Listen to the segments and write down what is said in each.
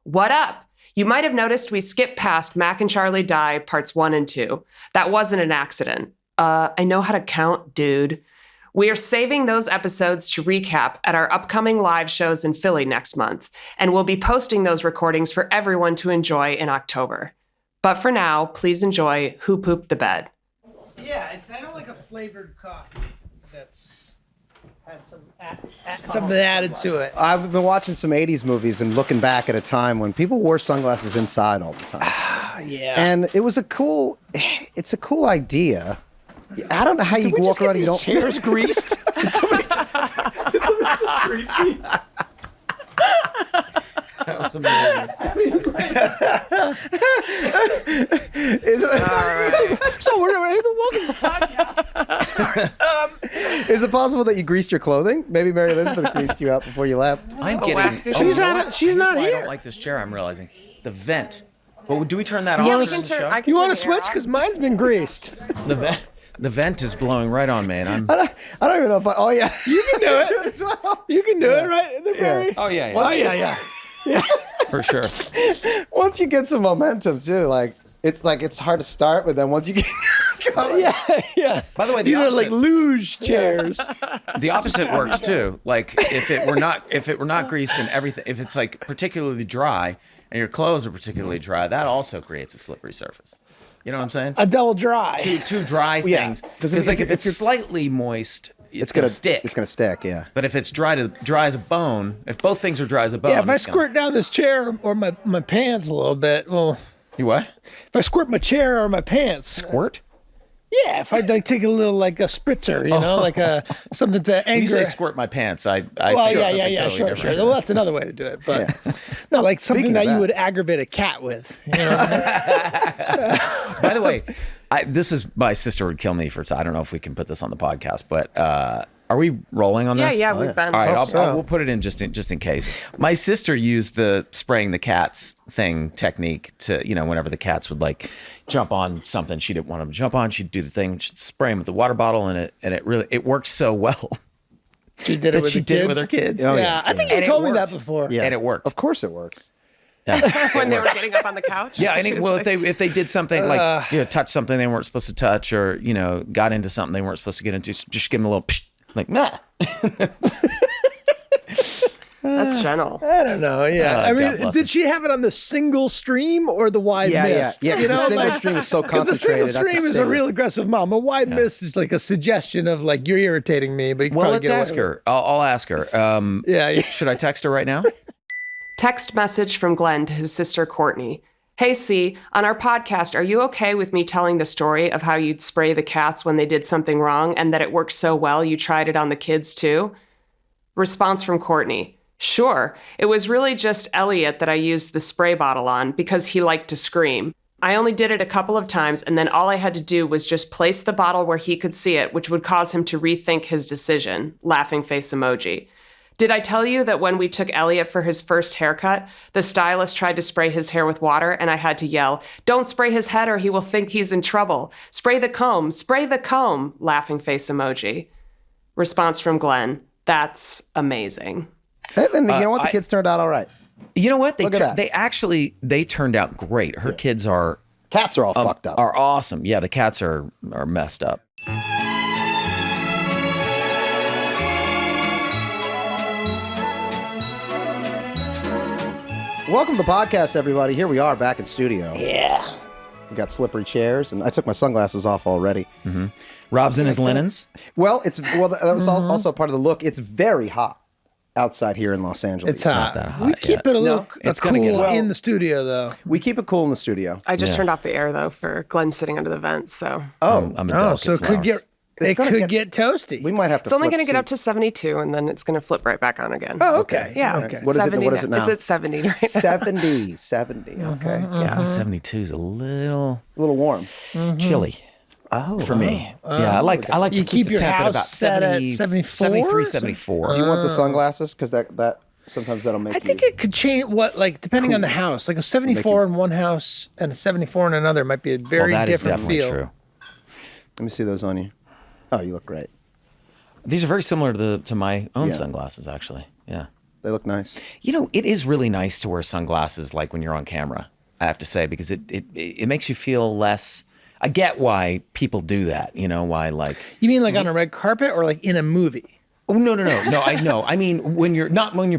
What up? You might have noticed we skipped past Mac and Charlie Die parts 1 and 2. That wasn't an accident. I know how to count, dude. We are saving those episodes to recap at our upcoming live shows in Philly next month, and we'll be posting those recordings for everyone to enjoy in October. But for now, please enjoy Who Pooped the Bed. Yeah, I don't like a flavored coffee that's had something added to it. I've been watching some 80s movies and looking back at a time when people wore sunglasses inside all the time. Yeah. And it's a cool idea. I don't know how you walk around and you don't... chairs greased? Did somebody just grease these? That was amazing. So we're welcome to the podcast. Is it possible that you greased your clothing? Maybe Mary Elizabeth greased you out before you left. I'm getting... She's not I here. don't like this chair, I'm realizing. The vent. Well, do we turn that Yeah, on? we can turn. You want to switch? Because mine's been greased. The vent is blowing right on me, and I'm... I don't even know if I... Oh, yeah. You can do it as well. You can do it, right? In the very... Oh, yeah. Oh, yeah. For sure. Once you get some momentum, too, it's hard to start, but then once you get... Yeah. By the way, these are like luge chairs. The opposite works too. Like if it were not greased and everything, if it's like particularly dry and your clothes are particularly dry, that also creates a slippery surface. You know what I'm saying? A double dry. Two dry things. Because like if it's slightly moist, it's gonna stick. It's gonna stick, yeah. But if it's dry as a bone, if both things are dry as a bone, Yeah, if I squirt down this chair or my pants a little bit, well... You what? If I squirt my chair or my pants... Squirt? Yeah, if I like take a little like a spritzer, like something to anger. When you say squirt my pants, I well, sure yeah, totally sure. Well, that's another way to do it, but no, like something Speaking that of you would aggravate a cat with. You know what I mean? By the way, my sister would kill me for. I don't know if we can put this on the podcast, but are we rolling on this? Yeah, we've been. All right, we'll put it in just in case. My sister used the spraying the cats technique to, whenever the cats would like jump on something she didn't want them to jump on, she'd do the thing, she'd spray them with the water bottle, and it worked so well. She did it with her kids. Oh, yeah, I think you told me that before. Yeah. And it worked. Of course it works. Yeah. When they were getting up on the couch? Yeah, if they did something like touch something they weren't supposed to touch, or got into something they weren't supposed to get into, just give them a little psh, like nah. That's gentle. I don't know. Yeah, I mean, did she have it on the single stream or the wide mist? Yeah. Because the single stream is so concentrated. The single stream is a real aggressive mom. A wide mist is like a suggestion of like you're irritating me. But let's ask her. I'll ask her. Yeah. Should I text her right now? Text message from Glenn to his sister Courtney. Hey, C, on our podcast, are you okay with me telling the story of how you'd spray the cats when they did something wrong and that it worked so well you tried it on the kids too? Response from Courtney. Sure. It was really just Elliot that I used the spray bottle on because he liked to scream. I only did it a couple of times, and then all I had to do was just place the bottle where he could see it, which would cause him to rethink his decision. Laughing face emoji. Did I tell you that when we took Elliot for his first haircut, the stylist tried to spray his hair with water, and I had to yell, "Don't spray his head or he will think he's in trouble. Spray the comb, spray the comb." Laughing face emoji. Response from Glenn. That's amazing. And you know what? The kids turned out all right. You know what? Look at that. They turned out great. Her kids are... Cats are all fucked up. Are awesome. Yeah, the cats are messed up. Welcome to the podcast, everybody. Here we are back in studio. Yeah. We got slippery chairs, and I took my sunglasses off already. Mm-hmm. Rob's in his linens. Well, that was also part of the look. It's very hot outside here in Los Angeles. It's hot. Not that hot We keep it a little it's cool gonna get in the studio, though. We keep it cool in the studio. I just turned off the air, though, for Glenn sitting under the vent, so... I'm a delicate So it could flower. get toasty. We might have to. It's only going to get up to 72, and then it's going to flip right back on again. Oh, okay. Yeah. Okay. What is it now? It's at 70 right now. 70. Okay. Yeah. 72 is a little warm. chilly. Oh, for me. Yeah, I like You to keep the your temp at house about set at 70, 74? 73, 74. Do you want the sunglasses? Because that sometimes that'll make. I think it could change depending on the house. Like a 74 in one house and a 74 in another might be a very that is different definitely feel. true. Let me see those on you. Oh, you look great. These are very similar to my own sunglasses, actually. Yeah. They look nice. You know, it is really nice to wear sunglasses like when you're on camera, I have to say, because it makes you feel less. I get why people do that, you know, why like. You mean like on a red carpet or like in a movie? Oh, no, I know. I mean, when you're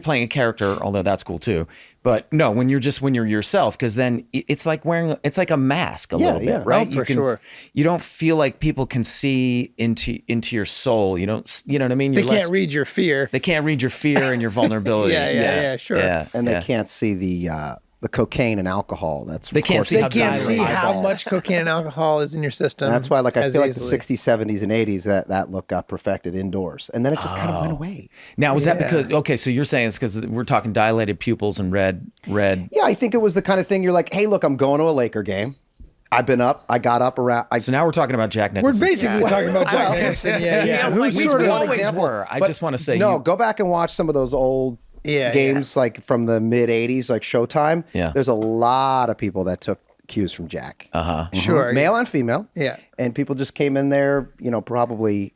playing a character, although that's cool too. But no, when you're yourself, because then it's like it's like a mask a little bit, right? Oh, for sure. You don't feel like people can see into your soul. You don't, you know what I mean? They can't read your fear. They can't read your fear and your vulnerability. Yeah, sure. Yeah, And they can't see the cocaine and alcohol. That's They can't see They how can't see dilate how eyeballs. much cocaine and alcohol is in your system. And that's why, like, I as feel like easily. the 60s, 70s, and 80s, that look got perfected indoors. And then it just kind of went away. Now, is that Yeah. because, okay, so you're saying it's because we're talking dilated pupils and red. Yeah, I think it was the kind of thing you're like, hey, look, I'm going to a Laker game. I've been up. I got up around. So now we're talking about Jack We're Nicholson. basically talking about Jack Nicholson. Yeah. Who's We sort of always were. I just want to say No, go back and watch some of those old games like from the mid 80s, like Showtime. Yeah. There's a lot of people that took cues from Jack. Sure. Male and female. Yeah. And people just came in there, you know, probably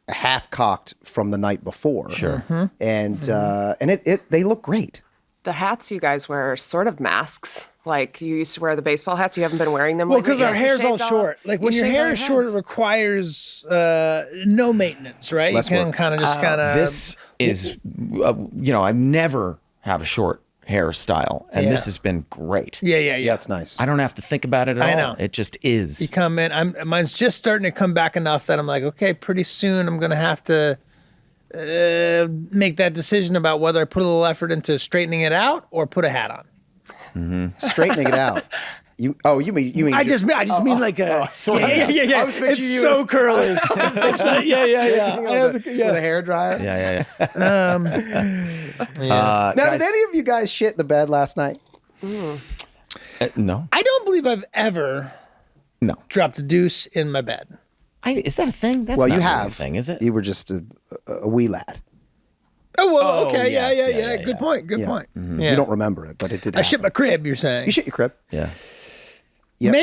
half cocked from the night before. Sure. And they look great. The hats you guys wear are sort of masks. Like you used to wear the baseball hats. You haven't been wearing them. Well, lately? because our You hair's all shaved short. Like when you your shaved hair all is your short, it heads. requires no maintenance, right? Less you can work. kind of just kind of. This is, you know, I never have a short hairstyle, and this Yeah. has been great. Yeah. That's nice. I don't have to think about it at all. I know. It just is. You come in. Mine's just starting to come back enough that I'm like, okay, pretty soon I'm gonna have to make that decision about whether I put a little effort into straightening it out or put a hat on. Straightening it out. You mean I just mean like a yeah. I was picturing It's you- so curly. It's like, yeah. with a hair dryer? Yeah. Now, Guys, did any of you guys shit in the bed last night? no. I don't believe I've ever No. dropped a deuce in my bed. Is that a thing? That's Well, not you really have. a thing, is it? You were just a wee lad. Oh well, Oh, okay, yes, yeah. yeah. Good point. Yeah. Yeah. You don't remember it, but it did I shit happen. my crib. You're saying You shit your crib. Yeah. Yep.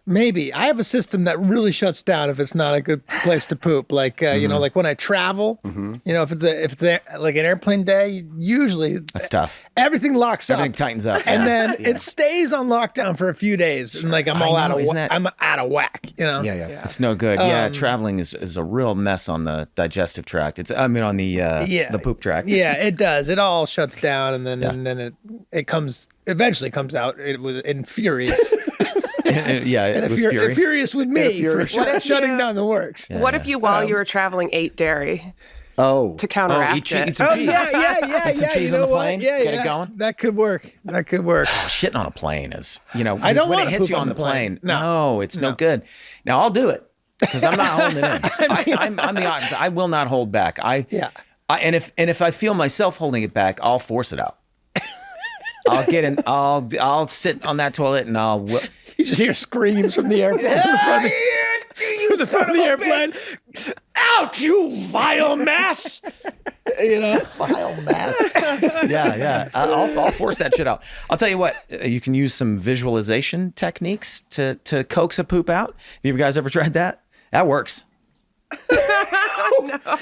Maybe I have a system that really shuts down if it's not a good place to poop. Like you know, like when I travel, you know, if it's like an airplane day, usually That's tough. everything locks up. Everything tightens up. And yeah. then it stays on lockdown for a few days, and like I'm all out of isn't that- I'm out of whack. You know. Yeah. It's no good. Yeah, traveling is a real mess on the digestive tract. On the poop tract. Yeah, it does. It all shuts down, and then it eventually comes out in furies. yeah, And with fury. furious with me for shutting down the works. What if you, while you were traveling, ate dairy Oh. to counteract eat it? some cheese. Yeah. Put some cheese you on know the what? plane, Yeah, get it going. That could work. Shitting on a plane is, you know, I don't when it wanna hits poop you on on the the plane. plane. No, it's no good. Now I'll do it because I'm not holding it in. I'm the opposite. I will not hold back. And if I feel myself holding it back, I'll force it out. I'll get in. I'll sit on that toilet and You just hear screams from the airplane. From the front of the airplane. Out, you vile mass! You know, Vile mass. Yeah. I'll force that shit out. I'll tell you what. You can use some visualization techniques to coax a poop out. Have you guys ever tried that? That works.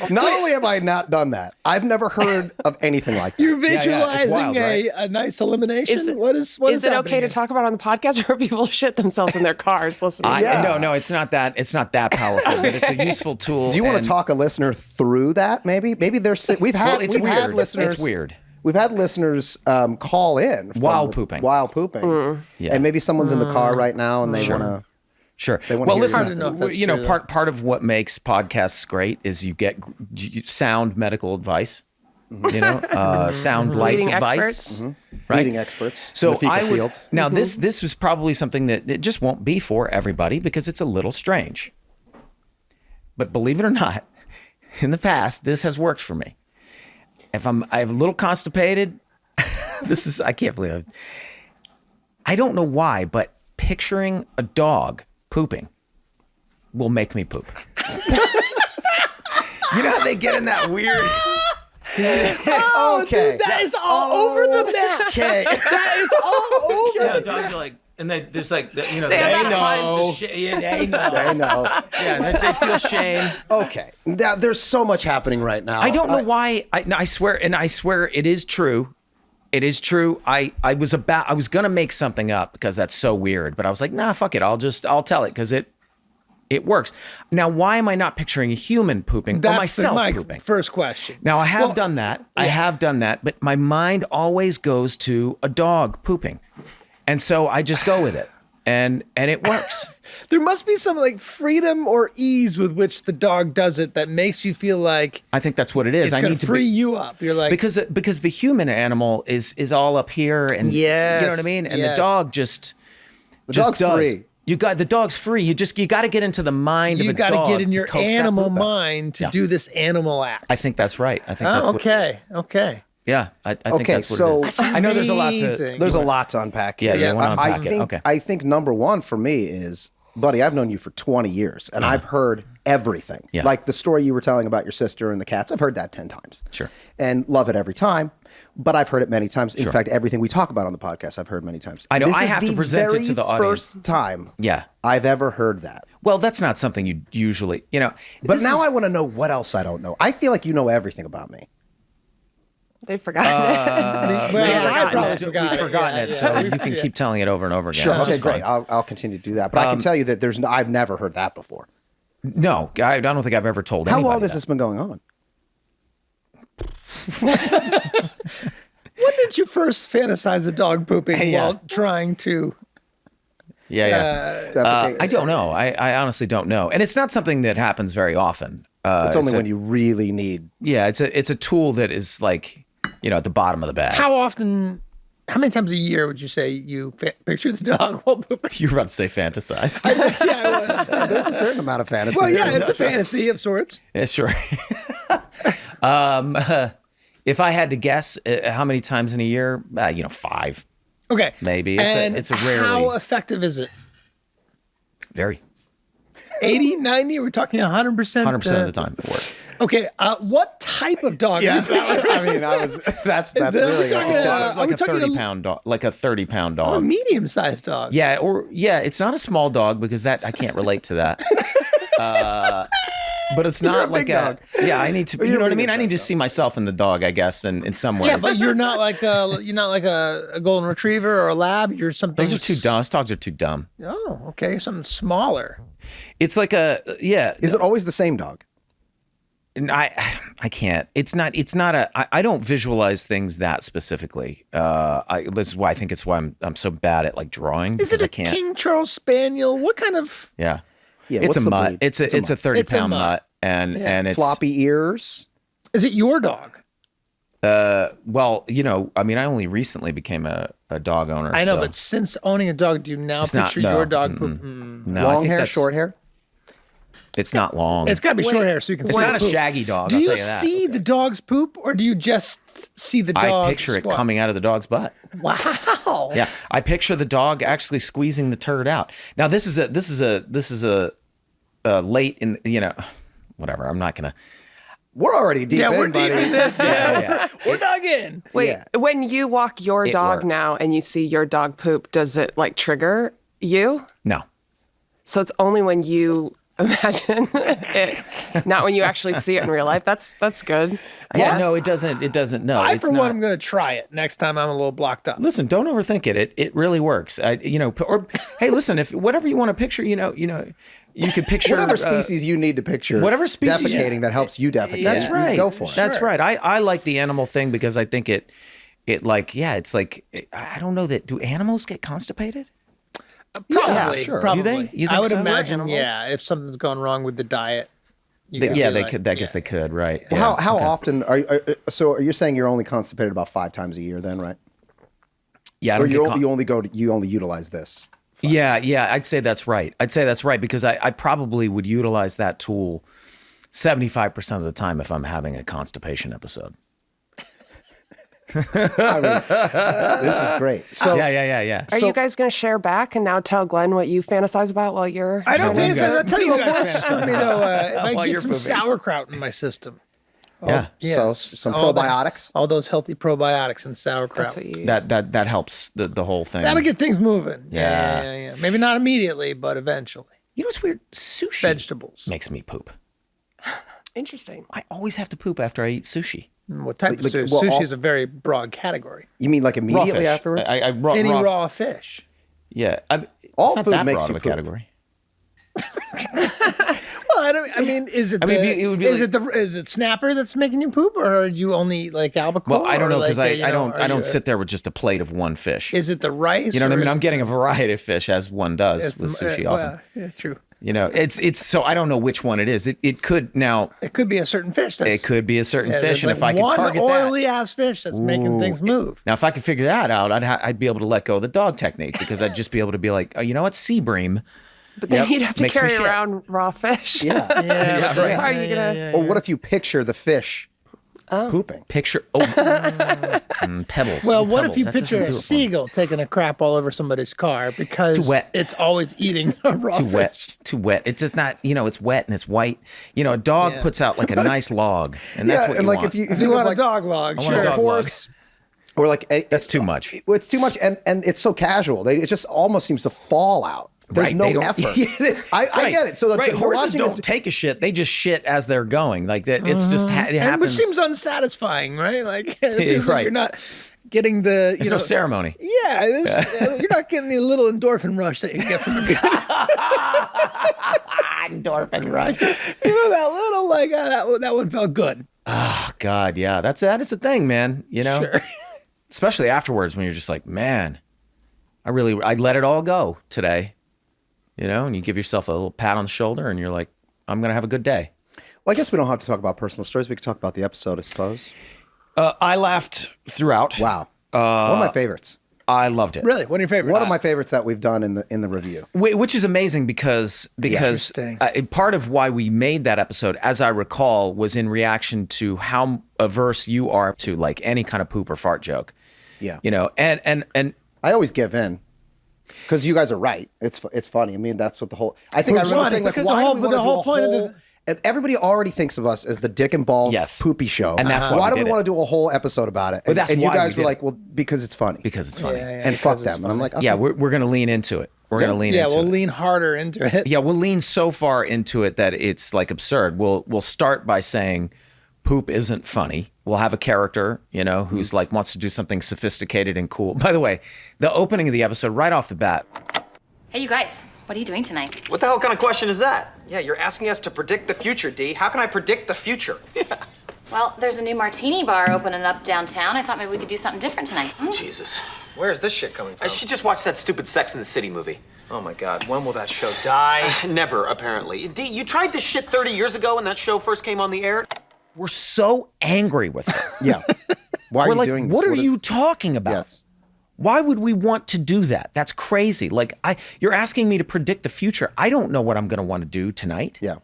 Not only have I not done that, I've never heard of anything like that. you're yeah, it's visualizing wild, right? a nice elimination. Is it- what is Is it happening okay to here? talk about on the podcast, or people shit themselves in their cars listening? No, it's not that. It's not that powerful, but it's a useful tool. Do you want and- to talk a listener through that? Maybe they're we've had Well, it's we've had weird. listeners. It's weird. We've had listeners call in While pooping. Yeah. and maybe someone's in the car right now and they Sure. want to. Sure. wanna Well, hear listen, I don't know if that's you know, true, part of what makes podcasts great is you get sound medical advice. You know, sound life Leading advice. experts. Right. Leading experts. So in the fecal I would fields. now this was probably something that it just won't be for everybody because it's a little strange. But believe it or not, in the past this has worked for me. If I'm a little constipated, I can't believe it. I don't know why, but picturing a dog pooping will make me poop. You know how they get in that weird. Oh, Okay. dude, that is all over the map. Okay. That is all over Yeah, the dogs are like. And there's like, They have They that know. yeah, they know. I know. Yeah, they feel shame. Okay. Now, there's so much happening right now. I don't know why. I swear it is true. It is true. I was gonna make something up because that's so weird, but I was like, nah, fuck it. I'll tell it because it works. Now, why am I not picturing a human pooping or That's myself my pooping? first question. Now, I have done that. I have done that, but my mind always goes to a dog pooping. And so I just go with it. And it works. There must be some like freedom or ease with which the dog does it that makes you feel like I think that's what it is. it's I going need to to free you up. You're like, because the human animal is all up here and you know what I mean? And the dog just dog's does. free. The dog's free. You got to get into the mind of you a dog. got to get in to your coax that animal poop out. mind to do this animal act. I think that's right. I think that's Oh, what, okay. Yeah, I think Okay, that's what so- it is. That's I know there's a lot to amazing. There's a lot to unpack here. Yeah, you wanna I unpack it. think, Okay. I think number one for me is, buddy, I've known you for 20 years, and I've heard everything. Yeah. Like the story you were telling about your sister and the cats, I've heard that 10 times. Sure. And love it every time. But I've heard it many times. In fact, everything we talk about on the podcast, I've heard many times. I know. This I is have to the present it very to the audience. first time Yeah. I've ever heard that. Well, that's not something you usually, But this now is- I want to know what else I don't know. I feel like you know everything about me. They've forgotten it. Well, I probably We've forgot it. forgotten Yeah, it, yeah. so you can keep telling it over and over again. Sure. which Okay, is great. fine. I'll continue to do that. But I can tell you that I've never heard that before. No, I don't think I've ever told How anybody long has that. this been going on? When did you first fantasize a dog pooping Yeah. while trying to? Yeah. I don't know. I honestly don't know, and it's not something that happens very often. It's only when you really need. Yeah, it's a tool that is like at the bottom of the bag. How many times a year would you say you picture the dog while pooping? You were about to say fantasize. Yeah, I was. There's a certain amount of fantasy. Well, yeah, there. it's a fantasy of sorts. Yeah, sure. If I had to guess, how many times in a year? 5. Okay, Maybe. It's a rarely. How effective is it? Very. 80, 90? We're talking 100%. 100% of the time it works. Okay, what type of dog? Yeah, are you picturing? I mean, that's Is it- really. we're talking all. Are we Like a talking 30-pound dog. Like a 30-pound a dog. medium-sized dog? Yeah, it's not a small dog because that I can't relate to that. But it's You're not a like big dog. Yeah, I need to. You You're know a what I mean? big I need to dog. see myself in the dog, I guess, in some ways. Yeah, but you're not like a golden retriever or a lab. You're something. those are too dumb. Those dogs are too dumb. Oh, okay, something smaller. It's like Is it always the same dog? And I can't. It's not I don't visualize things that specifically. This is why I think it's why I'm so bad at like drawing. Is because it I a can't. King Charles Spaniel? What kind of? Yeah. Yeah, It's what's a the mutt. breed? It's a It's a 30-pound mutt. mutt, and it's Floppy ears. Is it your dog? Well, I mean, I only recently became a dog owner. I know, so but since owning a dog, do you now it's not- picture no, your dog? no, I Long think hair, that's- short hair. It's not long. It's got to be short hair so you can It's see not the a poop. shaggy dog. Do I'll you tell you that. see the dog's poop, or do you just see the dog? I picture it squat? coming out of the dog's butt. Wow. Yeah, I picture the dog actually squeezing the turd out. Now this is a late in whatever. I'm not gonna. We're already deep Yeah, in, we're deep buddy. in this. Yeah. We're dug in. Wait, Yeah. when you walk your It dog works. now and you see your dog poop, does it like trigger you? No. So it's only when you imagine it, not when you actually see it in real life. That's good. Yeah, no, it doesn't. It doesn't. No, I, it's for not. one, am going to try it next time I'm a little blocked up. Listen, don't overthink it. It really works. Or hey, listen, if whatever you want to picture, you could picture Whatever species you need to picture. whatever species- defecating that helps you defecate. That's you right. Go for it. That's right. I like the animal thing because I think it like it's like I don't know that do animals get constipated? Probably. sure. Probably. Do they? You I think would so? imagine, Animals? yeah, if something's gone wrong with the diet. you They, could yeah, be they like- could. I guess they could. Right. Well, Yeah. how Okay. often are you? So are you saying you're only constipated about 5 times a year? Then, right? Yeah. I Or don't you, get con- you only utilize this. Yeah. I'd say that's right. Because I probably would utilize that tool 75% of the time if I'm having a constipation episode. I mean, this is great. So Yeah. Are you guys going to share back and now tell Glenn what you fantasize about while I don't trying to- think so. I'll tell you what guys works for me, though. If I While get you're some pooping. sauerkraut in my system. Yeah. So some all that- probiotics. all those healthy probiotics and sauerkraut. That's what you use. That helps the whole thing. That'll get things moving. Yeah. Maybe not immediately, but eventually. You know what's weird? Sushi Vegetables. makes me poop. Interesting. I always have to poop after I eat sushi. What type of Like, sushi? well, Sushi all- is a very broad category. You mean like Raw immediately fish. afterwards? Any raw fish. Yeah. All it's not food that makes broad you of a poop. category. Well, I mean, is it? I mean, the- it would be is like- is it snapper that's making you poop, or do you only eat like albacore? Well, I don't or know because like, I don't are you- sit there with just a plate of one fish. Is it the rice? You know what I or mean? is I'm it- getting a variety of fish as one does it's with the- sushi well, often. yeah, true. You know, it's so I don't know which one it is. It could now. It could be a certain fish. That's, It could be a certain yeah, fish, there's and if like I could one target oily that, ass fish that's making things move. now if I could figure that out, I'd be able to let go of the dog technique because I'd just be able to be like, oh, you know what, sea bream. But then you'd have to Makes me carry shit. around raw fish. Yeah. Yeah, right. How are you gonna? Or what if you picture the fish pooping? Picture pebbles. Well, what Pebbles. if you That picture doesn't a do it for me. seagull taking a crap all over somebody's car because Too wet. it's always eating a raw Too fish? wet. Too wet. It's just not. You know, it's wet and it's white. You know, a dog Yeah. puts out like a nice log, and that's Yeah, what and you like want. if you You think of want like a dog log? want Sure. a a dog horse, or like That's too much. It's too much, and it's so casual. It just almost seems to fall out. There's Right, no they don't- effort. I Right, get it. So right, we're horses watching don't it- take a shit; they just shit as they're going. Like that, it's just it And which happens. seems unsatisfying, right? Like it feels like Right. you're not getting the There's no ceremony. Yeah, you're not getting the little endorphin rush that you get from a Endorphin rush. you know that little like that one felt good. Oh God, yeah, that is the thing, man. You know, Sure. especially afterwards when you're just like, man, I let it all go today. You know, and you give yourself a little pat on the shoulder, and you're like, I'm gonna have a good day. Well, I guess we don't have to talk about personal stories. We could talk about the episode, I suppose. I laughed throughout. Wow, one of my favorites. I loved it. Really, what are your favorites? One of my favorites that we've done in the review. Which is amazing because Interesting. part of why we made that episode, as I recall, was in reaction to how averse you are to like any kind of poop or fart joke. Yeah, You know, and I always give in because you guys are right. It's funny. I mean, that's what the whole. I think I It's remember funny saying like, because why the whole- do we but want the to do whole a point of whole? the- And everybody already thinks of us as the dick and ball Yes. poopy show. And that's why we do did we it. want to do a whole episode about it? And, that's and you why we guys were did like, it. well, because it's funny. because it's funny. And fuck them. And I'm like, okay. Yeah, we're gonna lean into it. We're gonna lean Yeah, into we'll it. lean harder into it. Yeah, we'll lean so far into it that it's like absurd. We'll start by saying poop isn't funny. We'll have a character, you know, who's like wants to do something sophisticated and cool. By the way, the opening of the episode, right off the bat, Hey, you guys, what are you doing tonight? What the hell kind of question is that? Yeah, you're asking us to predict the future, D. How can I predict the future? Well, there's a new martini bar opening up downtown. I thought maybe we could do something different tonight. Jesus. Where is this shit coming from? She just watched that stupid Sex in the City movie. Oh my God, when will that show die? Never, apparently. D, you tried this shit 30 years ago when that show first came on the air? we're so angry with her. Yeah. Why We're are you like, doing this? what are you talking about? Yes. Why would we want to do that? That's crazy. Like you're asking me to predict the future. I don't know what I'm going to want to do tonight. Yeah.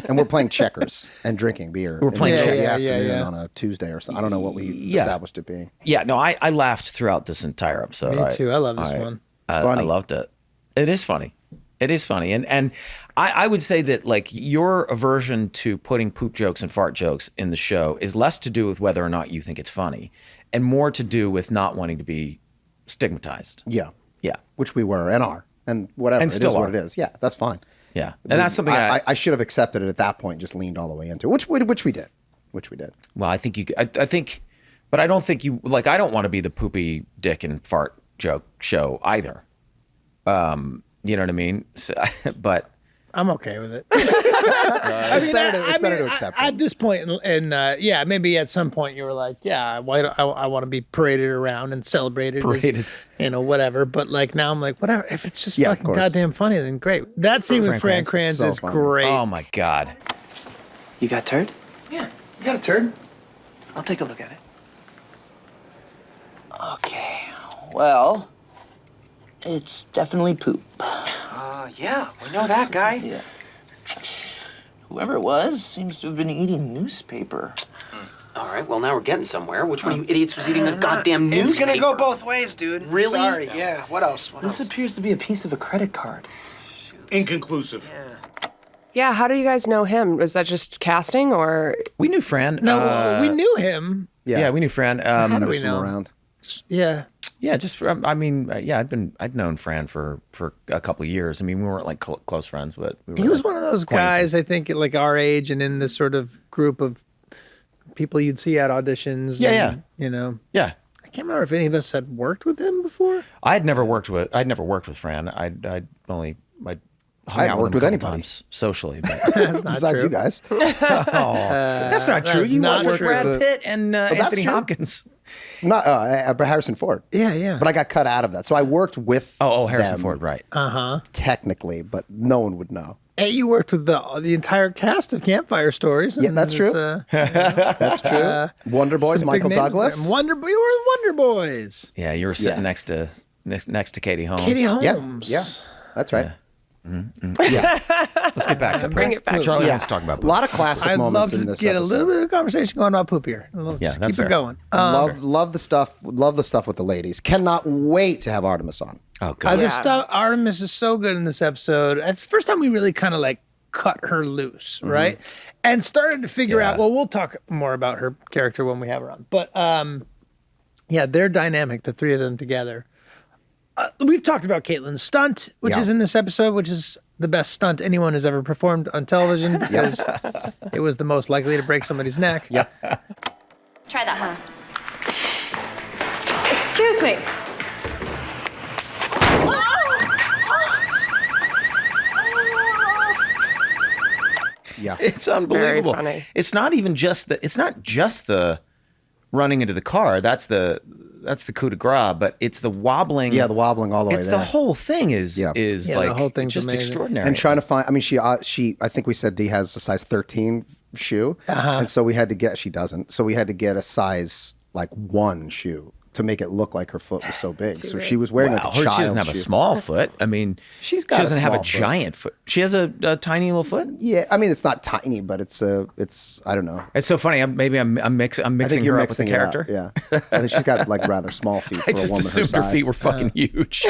And we're playing checkers and drinking beer. We're playing in the checkers. afternoon Yeah. on a Tuesday or something. I don't know what we Yeah. established it being. Yeah, no, I laughed throughout this entire episode. Me too. I love this one. It's I funny. loved it. It is funny. It is funny. And I would say that like your aversion to putting poop jokes and fart jokes in the show is less to do with whether or not you think it's funny and more to do with not wanting to be stigmatized. Yeah. Yeah. Which we were and are. And whatever. And it still is what are. it is. Yeah, that's fine. Yeah. And that's something I should have accepted it at that point, just leaned all the way into it, which we did. well, I think I think, but I don't think you, like, I don't want to be the poopy dick and fart joke show either. You know what I mean? So, but I'm okay with it. It's better to accept At it. this point, yeah, maybe at some point you were like, yeah, why do I want to be paraded around and celebrated, Paraded. as, whatever. But like now I'm like, whatever. If it's just Yeah, of fucking course. goddamn funny, then great. That scene with Fran Fran Kranz Kranz is so is funny. great. oh my God. You got turd? Yeah, you got a turd. I'll take a look at it. Okay, well, it's definitely poop. Yeah, we know that guy. Yeah. Whoever it was seems to have been eating newspaper. All right, well, now we're getting somewhere. Which one of you idiots was eating a goddamn newspaper? It's gonna go both ways, dude. Really? Sorry, yeah. What else? This appears to be a piece of a credit card. Inconclusive. Yeah, how do you guys know him? Was that just casting or? We knew Fran. No, we knew him. Yeah, we knew Fran. How do we From know? around. Yeah. Yeah, just I'd known Fran for a couple of years. I mean, we weren't like close friends, but we were, He was like, one of those acquaintances. guys, I think, at like our age and in this sort of group of people you'd see at auditions. Yeah, and, you know. Yeah, I can't remember if any of us had worked with him before. I'd never worked with Fran. I'd hung I'd out worked with with him a couple anybody. times socially. But That's not Besides true. you guys. that's not true. is You not worked with true. Brad Pitt and Anthony true. Hopkins. Not Harrison Ford. Yeah, yeah. But I got cut out of that. So I worked with Harrison them Ford, right? technically, but no one would know. Hey, you worked with the entire cast of Campfire Stories. Yeah, and that's it's, true. That's true. Wonder Boys, some big Michael names Douglas. there. You were Wonder Boys. Yeah, you were sitting next to Katie Holmes. Katie Yeah, Holmes. yeah, that's right. Let's get back to Bring it back. Charlie Yeah. wants to talk about A lot of classic I'd moments love in to this get episode. a little bit of conversation going about poop here. Yeah, Just that's keep fair. it going. Love the stuff. Love the stuff with the ladies. Cannot wait to have Artemis on. Oh, God. This stuff, Artemis is so good in this episode. It's the first time we really kind of like cut her loose, right? And started to figure Yeah. out, well, we'll talk more about her character when we have her on. But yeah, their dynamic, the three of them together. We've talked about Caitlin's stunt, which Yeah. is in this episode, which is the best stunt anyone has ever performed on television because it was the most likely to break somebody's neck. Yep. Try that one. Excuse me. Yeah. It's unbelievable. funny. It's not even just the running into the car. That's the coup de grace, but it's the wobbling. Yeah, the wobbling all the way It's there. the whole thing is Yeah. is Yeah, like the whole thing's just amazing. extraordinary. And trying to find. I mean, she. I think we said Dee has a size 13 shoe, and so we had to get. She doesn't. So we had to get a size like 1 shoe to make it look like her foot was so big. So she was wearing like a Wow, child she doesn't have a shoe. small foot. I mean, She's she got a doesn't have a small foot. giant foot. She has a tiny little foot. Yeah, I mean it's not tiny, but it's I don't know. It's so funny. I'm mixing I think you're her up with the mixing it character. up. Yeah, I think she's got like rather small feet. For I a just woman assumed her feet size. were fucking huge,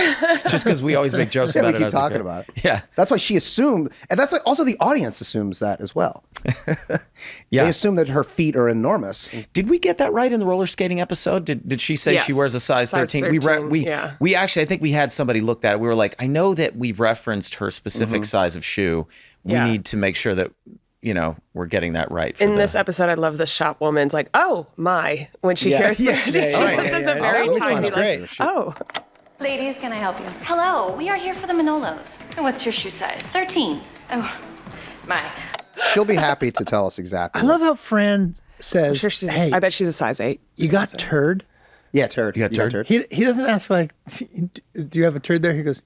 just because we always make jokes Yeah, about we it. keep as a talking kid. about it. Yeah, That's why she assumed, and that's why also the audience assumes that as well. yeah. They assume that her feet are enormous. Did we get that right in the roller skating episode? Did she say she Yes. wears a size Size 13? 13, yeah. We actually, I think we had somebody looked at it. We were like, I know that we've referenced her specific size of shoe. We Yeah. need to make sure that we're getting that right. For In this episode, I love the shop woman's like, oh my, when she hears Yeah, it. yeah, She yeah, just does a yeah. very Oh, tiny, that's like, great. oh. Ladies, can I help you? Hello, we are here for the Manolos. What's your shoe size? 13. Oh, my. She'll be happy to tell us exactly. I love how Fran says, I'm sure she's, hey, I bet she's a size 8. you got turd? Yeah, turd. You got turd? He doesn't ask like, do you have a turd there? He goes,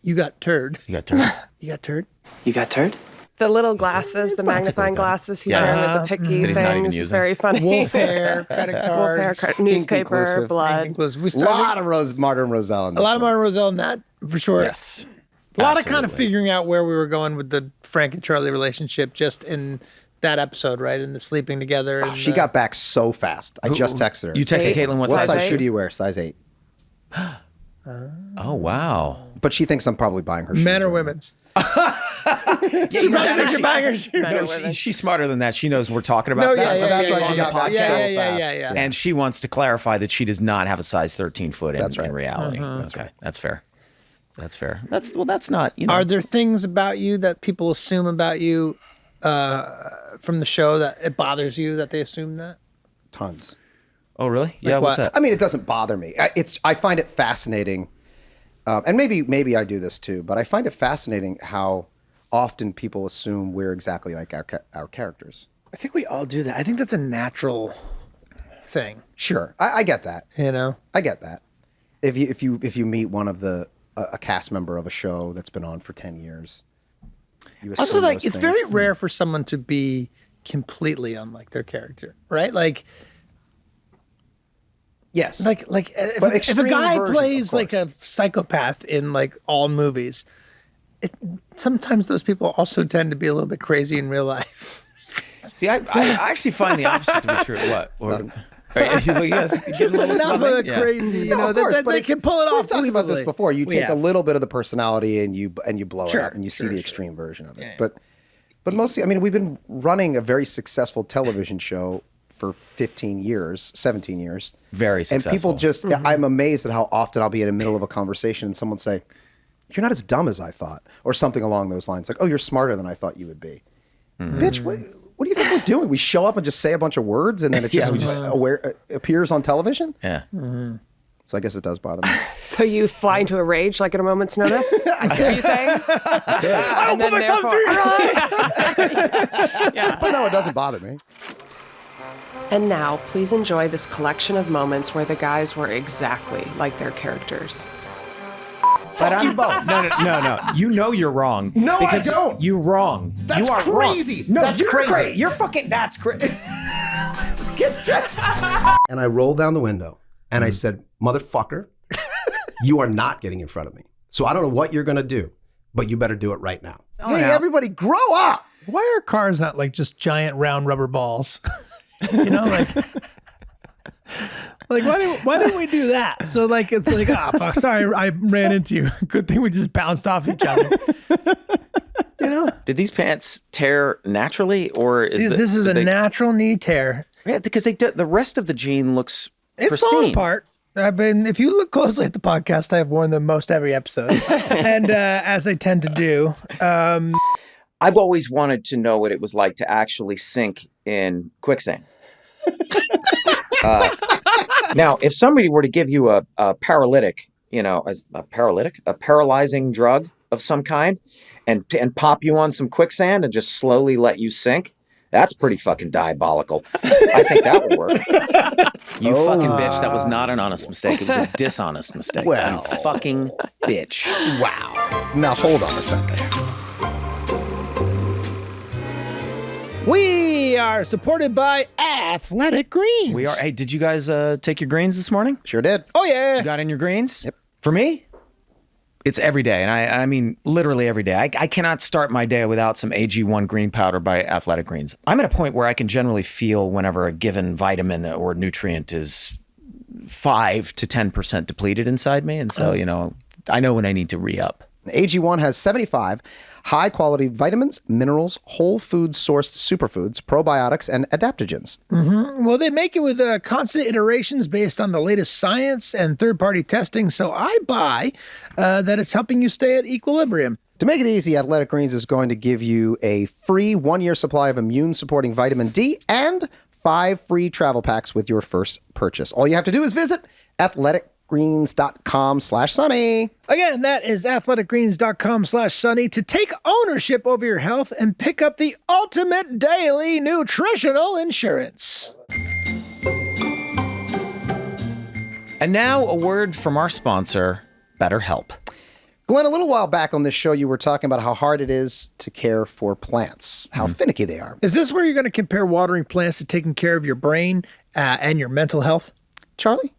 you got turd. You got turned. You got turd? You got turd? The little glasses, the magnifying glasses he's Yeah. wearing with the picky That he's not even things is using. very funny. Wolf hair, credit Wolf cards. hair, newspaper, Inconclusive. blood. We A started lot of Martin Roselle. In this a lot of one. Martin Roselle in that for sure. Yes. A lot of kind of Absolutely. figuring out where we were going with the Frank and Charlie relationship just in that episode, right? In the sleeping together. And, She got back so fast. I just texted her. You texted 8. Caitlin what What Size size eight? shoe do you wear? Size 8. Oh, wow. But she thinks I'm probably buying her shoes. men or right now. women's. She probably thinks you're buying her shoes. Men or No, women. she's smarter than that. She knows we're talking about No, that. yeah, So yeah, that's yeah, why yeah, she got yeah, back yeah, so yeah, yeah, fast. yeah, yeah. And she wants to clarify that she does not have a size 13 foot in, That's right. in reality. Mm-hmm. Okay, that's fair. That's fair. That's not, you know. Are there things about you that people assume about you from the show that it bothers you that they assume that? Tons. Oh, really? Yeah, what's what? that? I mean, it doesn't bother me. I find it fascinating, and maybe I do this too. But I find it fascinating how often people assume we're exactly like our characters. I think we all do that. I think that's a natural thing, Sure, I get that. you know? I get that. If you meet one of a cast member of a show that's been on for 10 years, you assume Also, like, those it's things. very rare for someone to be completely unlike their character, right? Like Yes. if, But if a extreme guy versions, plays of like a course. psychopath in like all movies, sometimes those people also tend to be a little bit crazy in real life. See, I actually find the opposite to be true. What? Yes, Just enough of a Yeah. crazy, you No, know, of course, that but they can pull it off. We've talked about this believably. before. You We take a have. little bit of the personality and you blow Sure, it out and you see sure, the sure. extreme version of it. Yeah. But But mostly, I mean, we've been running a very successful television show for 15 years, 17 years. Very successful. And people just, I'm amazed at how often I'll be in the middle of a conversation and someone say, you're not as dumb as I thought, or something along those lines. Like, oh, you're smarter than I thought you would be. Bitch, what do you think we're doing? We show up and just say a bunch of words and then it just appears on television? Yeah. So I guess it does bother me. So you fly into a rage like at a moment's notice? Are you saying? I don't put my thumb through your eye. Yeah. But no, it doesn't bother me. And now, please enjoy this collection of moments where the guys were exactly like their characters. But you both. No. You know you're wrong. No, because I don't. You're wrong. That's you are crazy. Wrong. No, that's you're crazy. You're fucking. That's crazy. And I rolled down the window and I said, motherfucker, you are not getting in front of me. So I don't know what you're going to do, but you better do it right now. Hey, everybody, grow up. Why are cars not like just giant round rubber balls? You know, like why didn't we do that? So like it's like, fuck, sorry, I ran into you. Good thing we just bounced off each other. You know? Did these pants tear naturally, or This is a natural knee tear. Yeah, because the rest of the jean looks It's pristine. falling apart. If you look closely at the podcast, I have worn them most every episode, and as I tend to do. I've always wanted to know what it was like to actually sink in quicksand. Now, if somebody were to give you a paralytic, a paralyzing drug of some kind, and pop you on some quicksand and just slowly let you sink, that's pretty fucking diabolical. I think that would work. You fucking bitch. That was not an honest mistake. It was a dishonest mistake. Well. You fucking bitch. Wow. Now, hold on a second. We are supported by Athletic Greens. We are. Hey, did you guys take your greens this morning? Sure did. Oh, yeah. You got in your greens? Yep. For me, it's every day. And I mean, literally every day. I cannot start my day without some AG1 green powder by Athletic Greens. I'm at a point where I can generally feel whenever a given vitamin or nutrient is 5 to 10% depleted inside me. And so, I know when I need to re-up. AG1 has 75 high-quality vitamins, minerals, whole food sourced superfoods, probiotics, and adaptogens. Well, they make it with constant iterations based on the latest science and third-party testing, so I buy that it's helping you stay at equilibrium. To make it easy, Athletic Greens is going to give you a free 1-year supply of immune-supporting vitamin D and 5 free travel packs with your first purchase. All you have to do is visit athleticgreens.com/sunny. Again, that is athleticgreens.com/sunny to take ownership over your health and pick up the ultimate daily nutritional insurance. And now a word from our sponsor, BetterHelp. Glenn, a little while back on this show, you were talking about how hard it is to care for plants, how finicky they are. Is this where you're going to compare watering plants to taking care of your brain and your mental health? Charlie?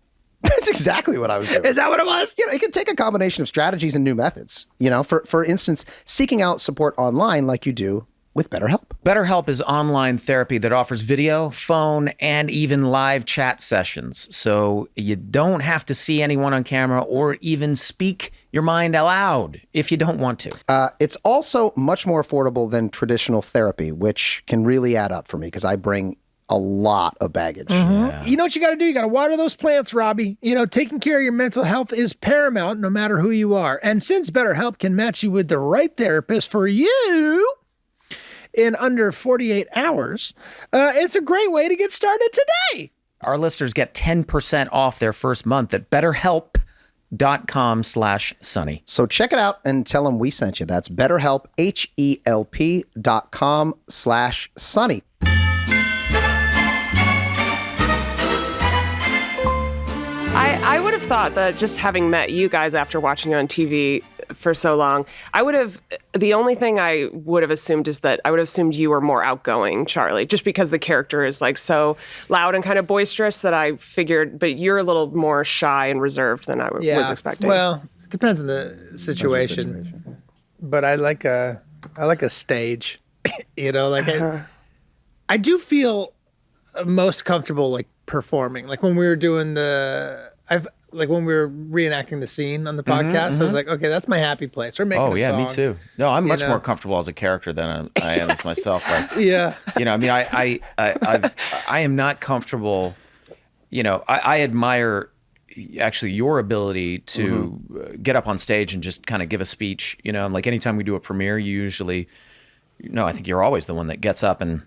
That's exactly what I was doing. Is that what it was? It can take a combination of strategies and new methods. For instance, seeking out support online like you do with BetterHelp. BetterHelp is online therapy that offers video, phone, and even live chat sessions. So you don't have to see anyone on camera or even speak your mind aloud if you don't want to. It's also much more affordable than traditional therapy, which can really add up for me because I bring a lot of baggage. Yeah. You know what you got to do? You got to water those plants, Robbie. Taking care of your mental health is paramount no matter who you are. And since BetterHelp can match you with the right therapist for you in under 48 hours, it's a great way to get started today. Our listeners get 10% off their first month at BetterHelp.com/sunny. So check it out and tell them we sent you. That's BetterHelp, HELP.com/sunny. I would have thought that just having met you guys after watching you on TV for so long, the only thing I would have assumed is that I would have assumed you were more outgoing, Charlie, just because the character is like so loud and kind of boisterous that I figured, but you're a little more shy and reserved than I was expecting. Well, it depends on the situation. But I like a stage, I do feel most comfortable like performing. Like when we were doing like when we were reenacting the scene on the podcast, I was like, okay, that's my happy place. Or making Oh a yeah, song. me too. No, I'm much know? more comfortable as a character than I am as myself. Like, Yeah. you know, I mean, I am not comfortable. You know, I admire actually your ability to get up on stage and just kind of give a speech. You know, like anytime we do a premiere, you usually, I think you're always the one that gets up and,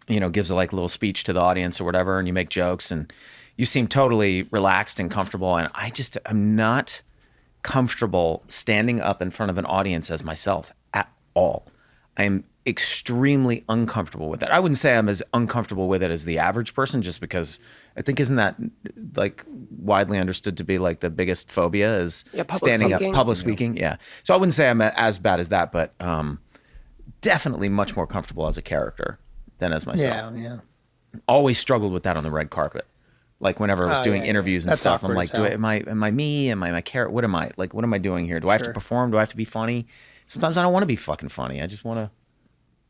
gives a little speech to the audience or whatever, and you make jokes, and you seem totally relaxed and comfortable. And I'm not comfortable standing up in front of an audience as myself at all. I'm extremely uncomfortable with it. I wouldn't say I'm as uncomfortable with it as the average person, just because I think, isn't that widely understood to be the biggest phobia is standing up, public speaking. Yeah. So I wouldn't say I'm as bad as that, but definitely much more comfortable as a character than as myself. Yeah. Always struggled with that on the red carpet. Like whenever I was doing interviews and That's stuff, I'm awkward like, as hell. am I me? Am I my character? What am I? What am I doing here? Do I have to perform? Do I have to be funny? Sometimes I don't want to be fucking funny. I just want to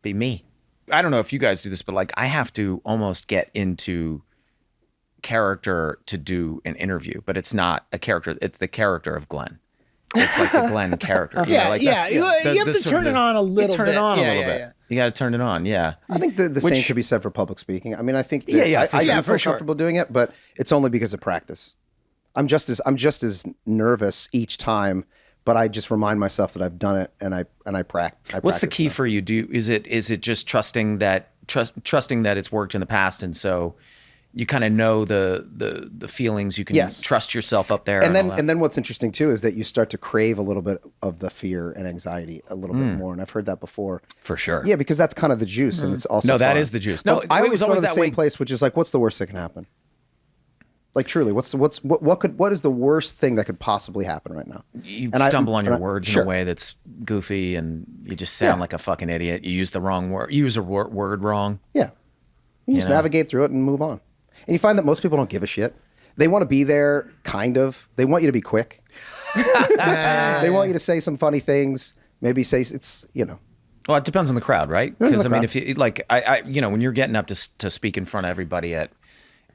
be me. I don't know if you guys do this, but I have to almost get into character to do an interview, but it's not a character. It's the character of Glenn. It's like the Glenn character. You know, You have to turn it on a little bit. Turn it on a little bit. You got to turn it on. Yeah. I think the same could be said for public speaking. I mean, I think that I do feel comfortable doing it, but it's only because of practice. I'm just as nervous each time, but I just remind myself that I've done it and I practice. What's the key for you? Is it just trusting that it's worked in the past, and so you kind of know the feelings, you can trust yourself up there. And then what's interesting too is that you start to crave a little bit of the fear and anxiety a little bit more. And I've heard that before. For sure. Yeah, because that's kind of the juice, and it's also No, that fun. is the juice. No, I it always was go to always the that same way. place, which is what's the worst that can happen? Truly, what is the worst thing that could possibly happen right now? You stumble on your words in a way that's goofy, and you just sound like a fucking idiot. You use the wrong word. You use a word wrong. Yeah. You just navigate through it and move on. And you find that most people don't give a shit. They want to be there, kind of. They want you to be quick. They want you to say some funny things. Maybe say it's. Well, it depends on the crowd, right? Because I mean, if you when you're getting up to speak in front of everybody at,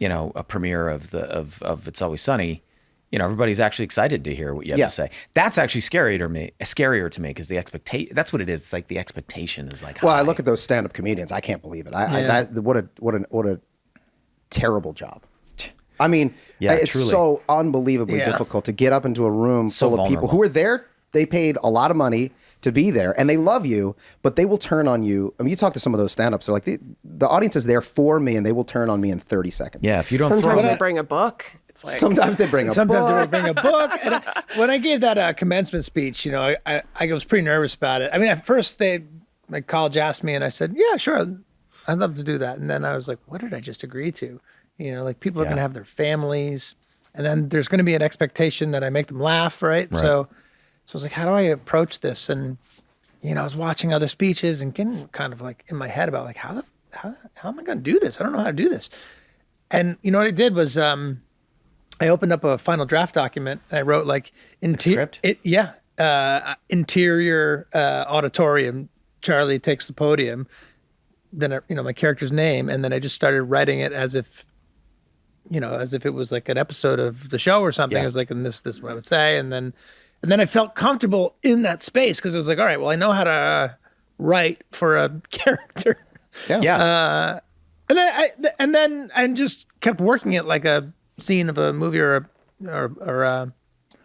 a premiere of It's Always Sunny, everybody's actually excited to hear what you have to say. That's actually scarier to me because the expectation. That's what it is. It's like the expectation is high. Well, I look at those stand-up comedians. I can't believe it. What a terrible job. I mean, it's truly. so unbelievably difficult to get up into a room full of people who are there. They paid a lot of money to be there, and they love you, but they will turn on you. I mean, you talk to some of those stand-ups, they're like, the audience is there for me, and they will turn on me in 30 seconds. Yeah, if you don't Sometimes they bring a book. It's like Sometimes they bring a book. And when I gave that commencement speech, I was pretty nervous about it. I mean, at first my college asked me, and I said, yeah, sure, I'd love to do that. And then I was like, what did I just agree to? People are going to have their families, and then there's going to be an expectation that I make them laugh, right? So I was like, how do I approach this? And, I was watching other speeches and getting kind of in my head about how am I going to do this? I don't know how to do this. And what I did was I opened up a final draft document and I wrote script? interior auditorium, Charlie takes the podium, then my character's name, and then I just started writing it as if it was like an episode of the show or something. It was like, and this is what I would say, and then I felt comfortable in that space because it was like, all right, well, I know how to write for a character. Yeah. And then I just kept working it like a scene of a movie or a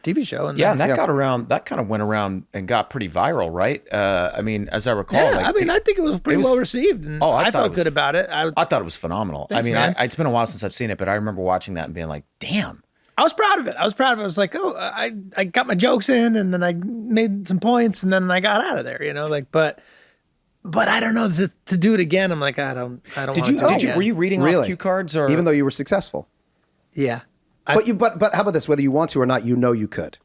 TV show. And and that got around. That kind of went around and got pretty viral, right? I mean, as I recall, I think it was pretty well received. And I felt good about it. I thought it was phenomenal. Thanks, I mean, man. it's been a while since I've seen it, but I remember watching that and being like, damn. I was proud of it. I was like, oh, I got my jokes in, and then I made some points, and then I got out of there, but I don't know, to do it again. I'm like, I don't want to do it again. Were you reading off cue cards, or even though you were successful? Yeah. But how about this? Whether you want to or not, you could.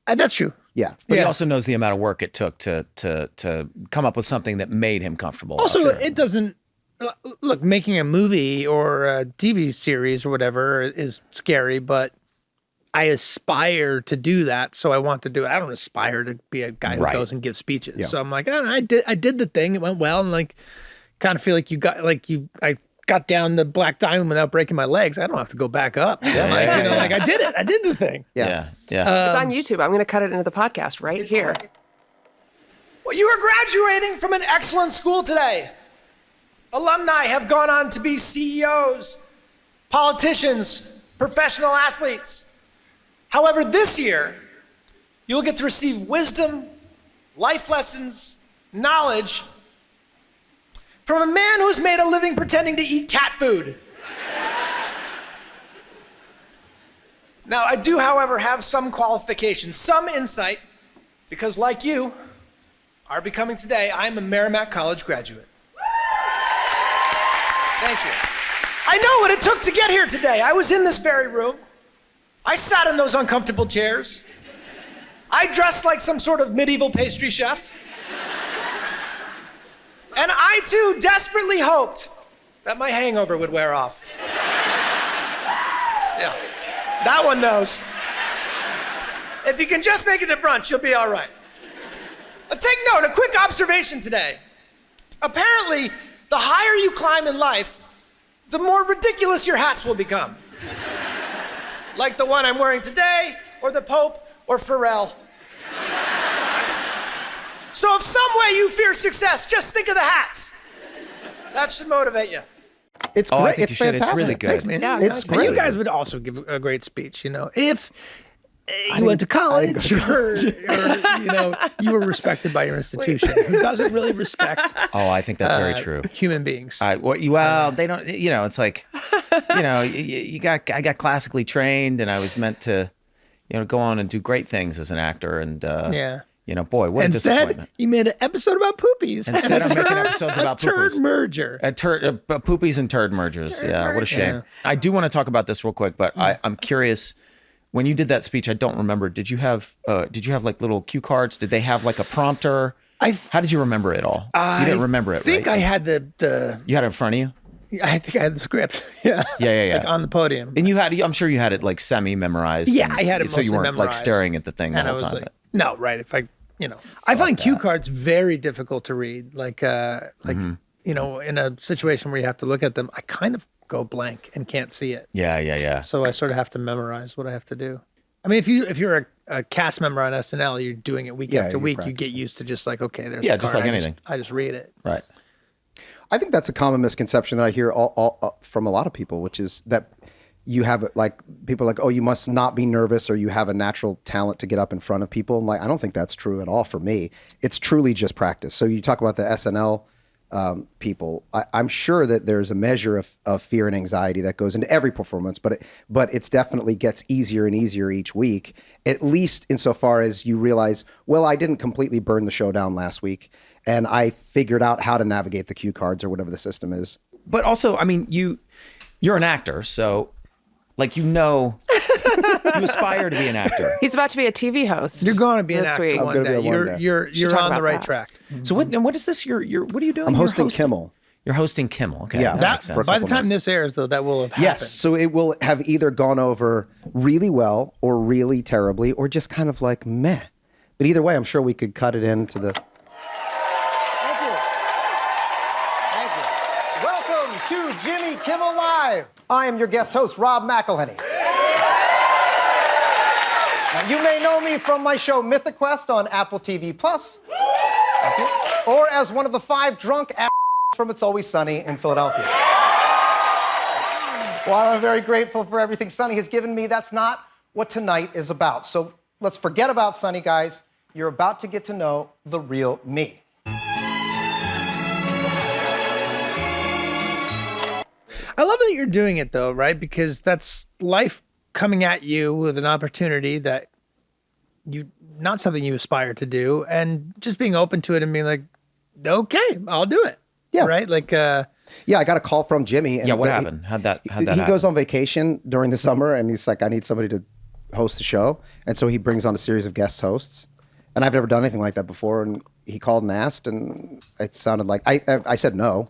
That's true. Yeah. But he also knows the amount of work it took to come up with something that made him comfortable. Also, it doesn't look, making a movie or a TV series or whatever is scary, but I aspire to do that, so I want to do it. I don't aspire to be a guy who goes and gives speeches. Yeah. So I'm like, I did the thing. It went well, and kind of feel like I got down the Black Diamond without breaking my legs. I don't have to go back up. Like I did it. I did the thing. Yeah. It's on YouTube. I'm going to cut it into the podcast right here. Well, you are graduating from an excellent school today. Alumni have gone on to be CEOs, politicians, professional athletes. However, this year, you'll get to receive wisdom, life lessons, knowledge from a man who's made a living pretending to eat cat food. Now, I do, however, have some qualifications, some insight, because like you are becoming today, I'm a Merrimack College graduate. Thank you. I know what it took to get here today. I was in this very room. I sat in those uncomfortable chairs. I dressed like some sort of medieval pastry chef. And I too desperately hoped that my hangover would wear off. Yeah, that one knows. If you can just make it to brunch, you'll be all right. Take note, a quick observation today. Apparently, the higher you climb in life, the more ridiculous your hats will become. Like the one I'm wearing today, or the Pope, or Pharrell. So if some way you fear success, just think of the hats. That should motivate you. It's Oh, I great. think It's you should. It's fantastic. really good. Thanks, man. Yeah, It's And great. you guys would also give a great speech, if you went to college or you were respected by your institution. Who doesn't really respect Oh, I think that's very true. human beings? Well, they don't. It's like, I got classically trained, and I was meant to, go on and do great things as an actor. And boy, what a Instead, disappointment. you made an episode about poopies. Instead, I'm making episodes about a turd poopies. merger. Poopies and turd mergers. What a shame. Yeah. I do want to talk about this real quick, but I'm curious. When you did that speech, I don't remember. Did you have like little cue cards? Did they have like a prompter? How did you remember it all? You didn't remember it, I think right? I had the. You had it in front of you? I think I had the script. Yeah. Yeah. Like on the podium. And I'm sure you had it like semi-memorized. Yeah, I had it so mostly you weren't like memorized. staring at the thing the And I whole was time. like, no, right. If I find cue cards very difficult to read. In a situation where you have to look at them, I kind of go blank and can't see it. Yeah. So I sort of have to memorize what I have to do. I mean, if you're a cast member on SNL, you're doing it week after you week. practice. You get used to just like, okay, there's Yeah, the just card. like anything. I just read it. Right. I think that's a common misconception that I hear all from a lot of people, which is that you have like people are like, oh, you must not be nervous or you have a natural talent to get up in front of people. I'm like, I don't think that's true at all for me. It's truly just practice. So you talk about the SNL people. I'm sure that there's a measure of fear and anxiety that goes into every performance, but it's definitely gets easier and easier each week, at least insofar as you realize, well, I didn't completely burn the show down last week, and I figured out how to navigate the cue cards or whatever the system is. But also, I mean, you're an actor, so like you aspire to be an actor. He's about to be a TV host. You're going to be an this actor week. one day. You're Should talk on the about right that. track. So what is this? What are you doing? I'm You're hosting hosting Kimmel. You're hosting Kimmel. Okay. Yeah. That makes sense. By the time months. this airs, though, that will have happened. Yes, so it will have either gone over really well or really terribly or just kind of like meh. But either way, I'm sure we could cut it into the... Thank you. Thank you. Welcome to Jimmy Kimmel Live. I am your guest host, Rob McElhenney. Now, you may know me from my show Mythic Quest on Apple TV Plus, or as one of the 5 drunk from It's Always Sunny in Philadelphia. While I'm very grateful for everything Sunny has given me, that's not what tonight is about. So let's forget about Sunny, guys. You're about to get to know the real me. I love that you're doing it, though, right? Because that's life coming at you with an opportunity that not something you aspire to do, and just being open to it and being like, okay, I'll do it. Yeah. Right? Like, Yeah, I got a call from Jimmy. And Yeah, what happened? How'd that He happen? goes on vacation during the summer, and he's like, I need somebody to host the show. And so he brings on a series of guest hosts. And I've never done anything like that before. And he called and asked, and it sounded like, I said no,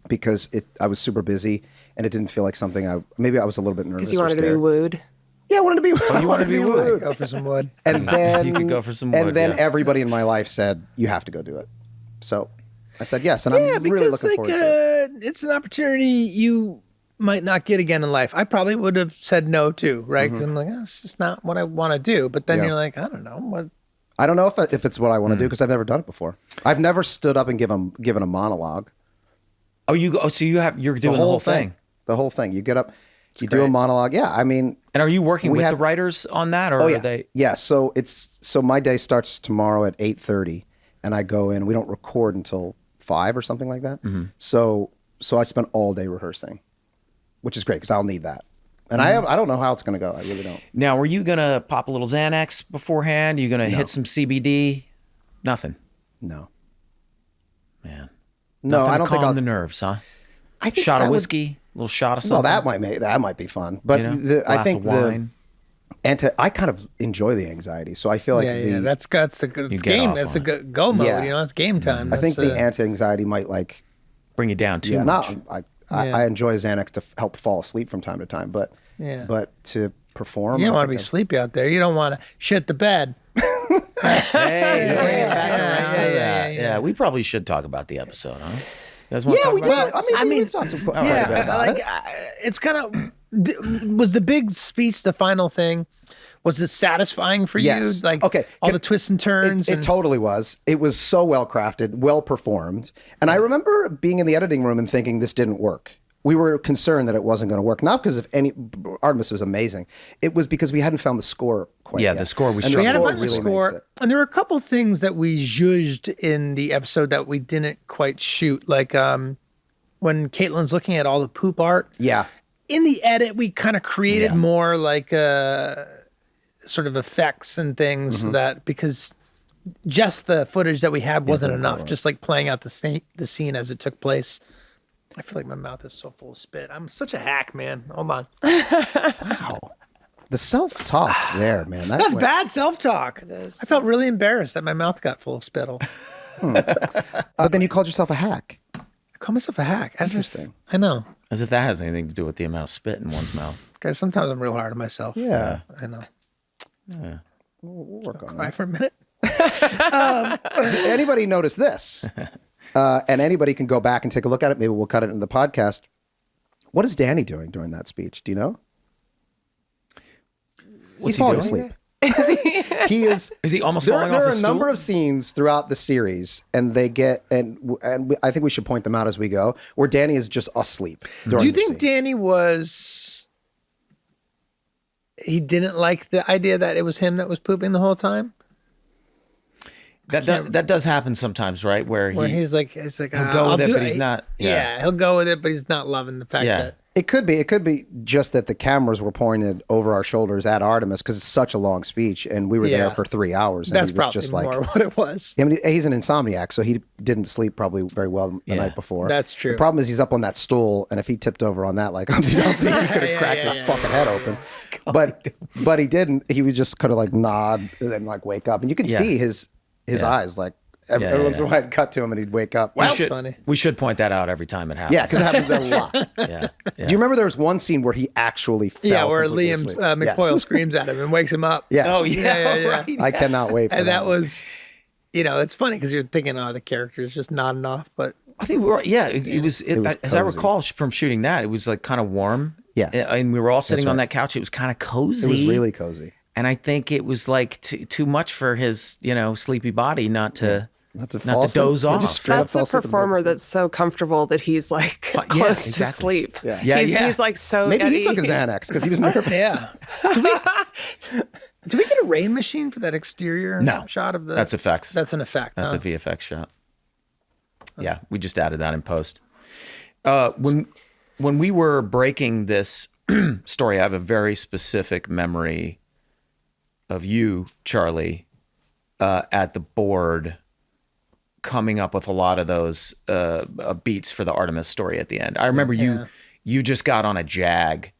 because I was super busy, and it didn't feel like something maybe I was a little bit nervous. Because you wanted to be wooed. Yeah, I wanted to be Oh, you wanted to be wooed. go for some wood. And then You could go for some wood, And then yeah. everybody in my life said, you have to go do it. So I said yes, and I'm Yeah, really because looking forward to it. it's an opportunity you might not get again in life. I probably would have said no too, right? Because I'm like, it's just not what I want to do. But then you're like, I don't know what. I don't know if it's what I want to do because I've never done it before. I've never stood up and given a monologue. Oh, so you're doing the whole thing. The whole thing. You get up, you do a monologue. Yeah, I mean. And are you working with the writers on that, or are they? Yeah. So my day starts tomorrow at 8:30, and I go in. We don't record until 5 or something like that. So I spend all day rehearsing, which is great because I'll need that. And I don't know how it's going to go. I really don't. Now, were you going to pop a little Xanax beforehand? Are you going to hit some CBD? Nothing. No. Man. No, Nothing I don't to think calm I'll. the nerves, huh? I think shot of that would- whiskey, a little shot of something. Well, that might be fun. But You know, I glass think of wine. I kind of enjoy the anxiety, so I feel like that's the You get game. off That's on the go mode. You know, it's game time. I think the anti-anxiety might like bring you down too much. I enjoy Xanax to help fall asleep from time to time, but to perform, you don't I want to think be sleepy out there. You don't want to shit the bed. Yeah, we probably should talk about the episode, huh? You guys want to talk we about did. it? I mean, we've talked quite a bit about it. It's kind of. Was the big speech the final thing? Was it satisfying for you? Like, all the twists and turns? It totally was. It was so well crafted, well performed. And I remember being in the editing room and thinking this didn't work. We were concerned that it wasn't going to work. Not because of Artemis was amazing. It was because we hadn't found the score quite yet. The score was and we had to find the really score. And there were a couple things that we zhuzhed in the episode that we didn't quite shoot. Like when Caitlin's looking at all the poop art. Yeah. In the edit, we kind of created more like sort of effects and things that because just the footage that we had wasn't enough. Just like playing out the scene as it took place. I feel like my mouth is so full of spit. I'm such a hack, man. Hold on. Wow. The self-talk there, man. That's bad self-talk. I felt really embarrassed that my mouth got full of spittle. But then you called yourself a hack. I call myself a hack. Interesting. I know. As if that has anything to do with the amount of spit in one's mouth. Guys, sometimes I'm real hard on myself. Yeah. I know. Yeah. We'll work on Cry that. for a minute. Anybody notice this? And anybody can go back and take a look at it. Maybe we'll cut it in the podcast. What is Danny doing during that speech? Do you know? He's falling asleep. He is. Is he almost falling off There are his a number stool? of scenes throughout the series, and they get I think we should point them out as we go, where Danny is just asleep. Do you think Danny was? He didn't like the idea that it was him that was pooping the whole time. That does happen sometimes, right? Where he's like, he'll go with it, but he's not. Yeah, he'll go with it, but he's not loving the fact that. It could be just that the cameras were pointed over our shoulders at Artemis because it's such a long speech, and we were there for 3 hours. And That's he was probably just more like, what it was. I mean, he's an insomniac, so he didn't sleep probably very well the night before. That's true. The problem is he's up on that stool, and if he tipped over on that like Humpty Dumpty, he could have cracked his fucking head open. But he didn't. He would just kind of like nod and then like wake up, and you could see his eyes like. Every once in a while, I'd cut to him and he'd wake up. We should point that out every time it happens. Yeah, because it happens a lot. Yeah. Do you remember there was one scene where he actually fell? Yeah, where completely Liam asleep? McPoyle screams at him and wakes him up. Yes. Oh, yeah. yeah. Right. I cannot wait for And that. that was, it's funny because you're thinking, the character is just nodding off, but I think we were. Yeah, it was. was As I cozy. recall from shooting that, it was like kind of warm. Yeah. and we were all sitting That's on right. that couch. It was kind of cozy. It was really cozy. And I think it was like too much for his sleepy body not to. Not to doze off. Just straight That's up a fall asleep in the performer middle of that's so comfortable that he's like close to sleep. Yeah. He's like so. Maybe he at took his ease. Xanax because he was nervous. yeah. Do we get a rain machine for that exterior shot of the? That's effects. That's an effect. That's a VFX shot. Yeah, we just added that in post. When we were breaking this story, I have a very specific memory of you, Charlie, at the board, coming up with a lot of those beats for the Artemis story at the end. I remember you just got on a jag,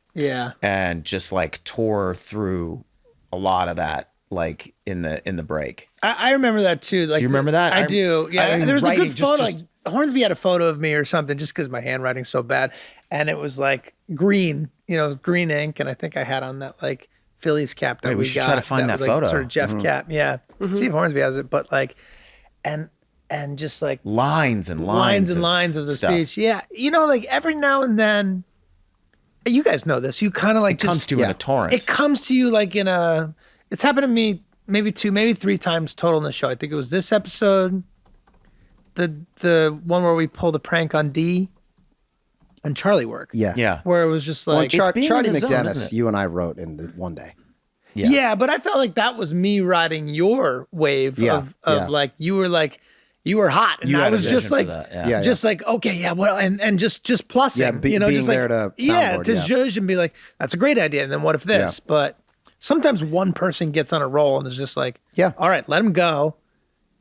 and just like tore through a lot of that, like in the break. I remember that too. Like, do you remember that? I do. Yeah, I mean, there was a good writing, photo. just- Like Hornsby had a photo of me or something, just because my handwriting's so bad, and it was like green. It was green ink, and I think I had on that like Phillies cap that Wait, we we should got. try to find was, that like, photo. Sort of Jeff cap. Yeah. See if Hornsby has it, but like, and and just like lines and lines lines of the stuff. speech. Yeah, like every now and then, you guys know this. You kind of like it comes to you in a torrent. It comes to you like in a. It's happened to me maybe 2, maybe 3 times total in the show. I think it was this episode, the one where we pull the prank on D. And Charlie work. Yeah. Where it was just like Charlie zone, McDennis, you and I wrote in one day. Yeah, but I felt like that was me riding your wave of like you were hot, and You I had a was just vision like, for that, just like okay, well, and just plussing, Yeah, you know, being just like there to to soundboard, judge and be like, that's a great idea, and then what if this? But sometimes one person gets on a roll and is just like, all right, let him go,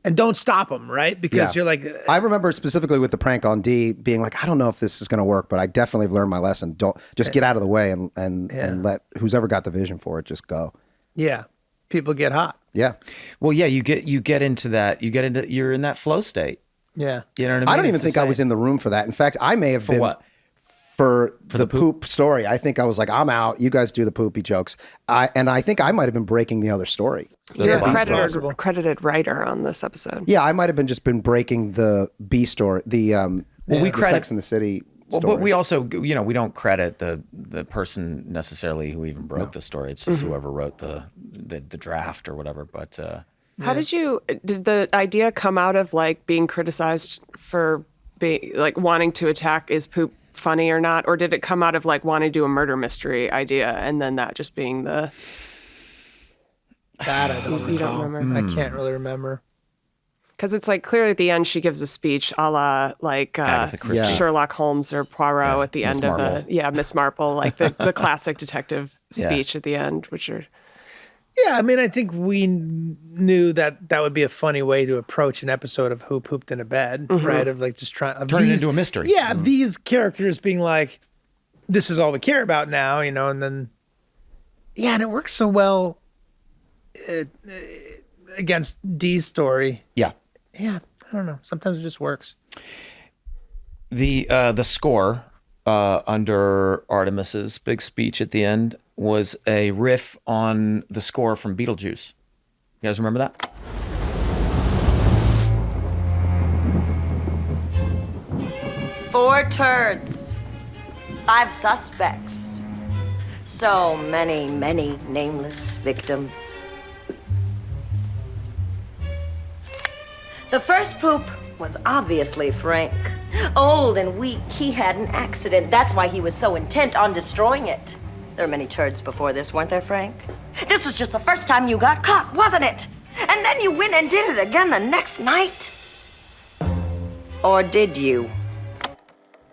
and don't stop him, right? Because you're like, I remember specifically with the prank on D being like, I don't know if this is going to work, but I definitely have learned my lesson. Don't just get out of the way and let who's ever got the vision for it just go. Yeah, people get hot. Yeah. Well, yeah, you get into that. You're in that flow state. Yeah. You know what I mean? I don't even think I was in the room for that. In fact, I may have been what? For the poop story. I think I was like, I'm out. You guys do the poopy jokes. And I think I might have been breaking the other story. You're a credited writer on this episode. Yeah, I might have been breaking the B story, the we credit Sex in the City Well, story. but we also, we don't credit the person necessarily who even broke the story. It's just whoever wrote the draft or whatever. But how did the idea come out of like being criticized for being like wanting to attack is poop funny or not, or did it come out of like wanting to do a murder mystery idea and then that just being the that I don't you don't remember? I can't really remember. Because it's like clearly at the end she gives a speech a la like Sherlock Holmes or Poirot at the end of Miss Marple, like the classic detective speech at the end, which are. Yeah, I mean, I think we knew that would be a funny way to approach an episode of Who Pooped in a Bed, right? Of like just trying turn it into a mystery. Yeah, these characters being like, this is all we care about now, and then, and it works so well against Dee's story. Yeah, I don't know. Sometimes it just works. The score under Artemis's big speech at the end was a riff on the score from Beetlejuice. You guys remember that? Four turds, 5 suspects, so many nameless victims. The first poop was obviously Frank. Old and weak, he had an accident. That's why he was so intent on destroying it. There were many turds before this, weren't there, Frank? This was just the first time you got caught, wasn't it? And then you went and did it again the next night? Or did you?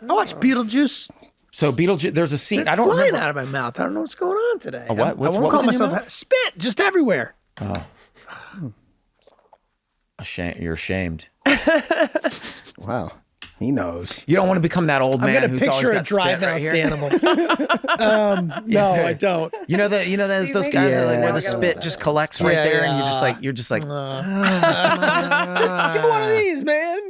I watched Beetlejuice. So Beetlejuice, there's a scene. I don't flying remember. out of my mouth. I don't know what's going on today. A what? I What won't was call in your myself mouth? spit just everywhere. Oh. You're ashamed. Wow. He knows. You don't want to become that old man I'm who's gonna always picture a got dry spit right mouthed here. animal. No, I don't. You know those guys that, like, where the spit just collects right there, and you're just like, just give me one of these, man.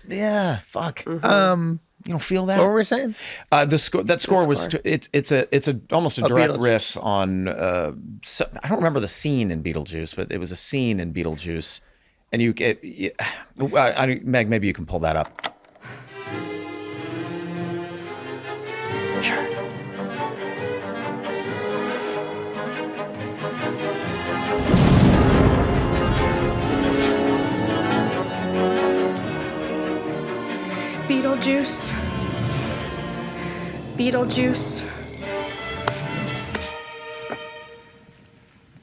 Yeah. Fuck. You don't feel that? What were we saying? The score was it's almost a direct Beetlejuice. riff on. I don't remember the scene in Beetlejuice, but it was a scene in Beetlejuice, and Meg, maybe you can pull that up. Sure. Beetlejuice. Beetlejuice.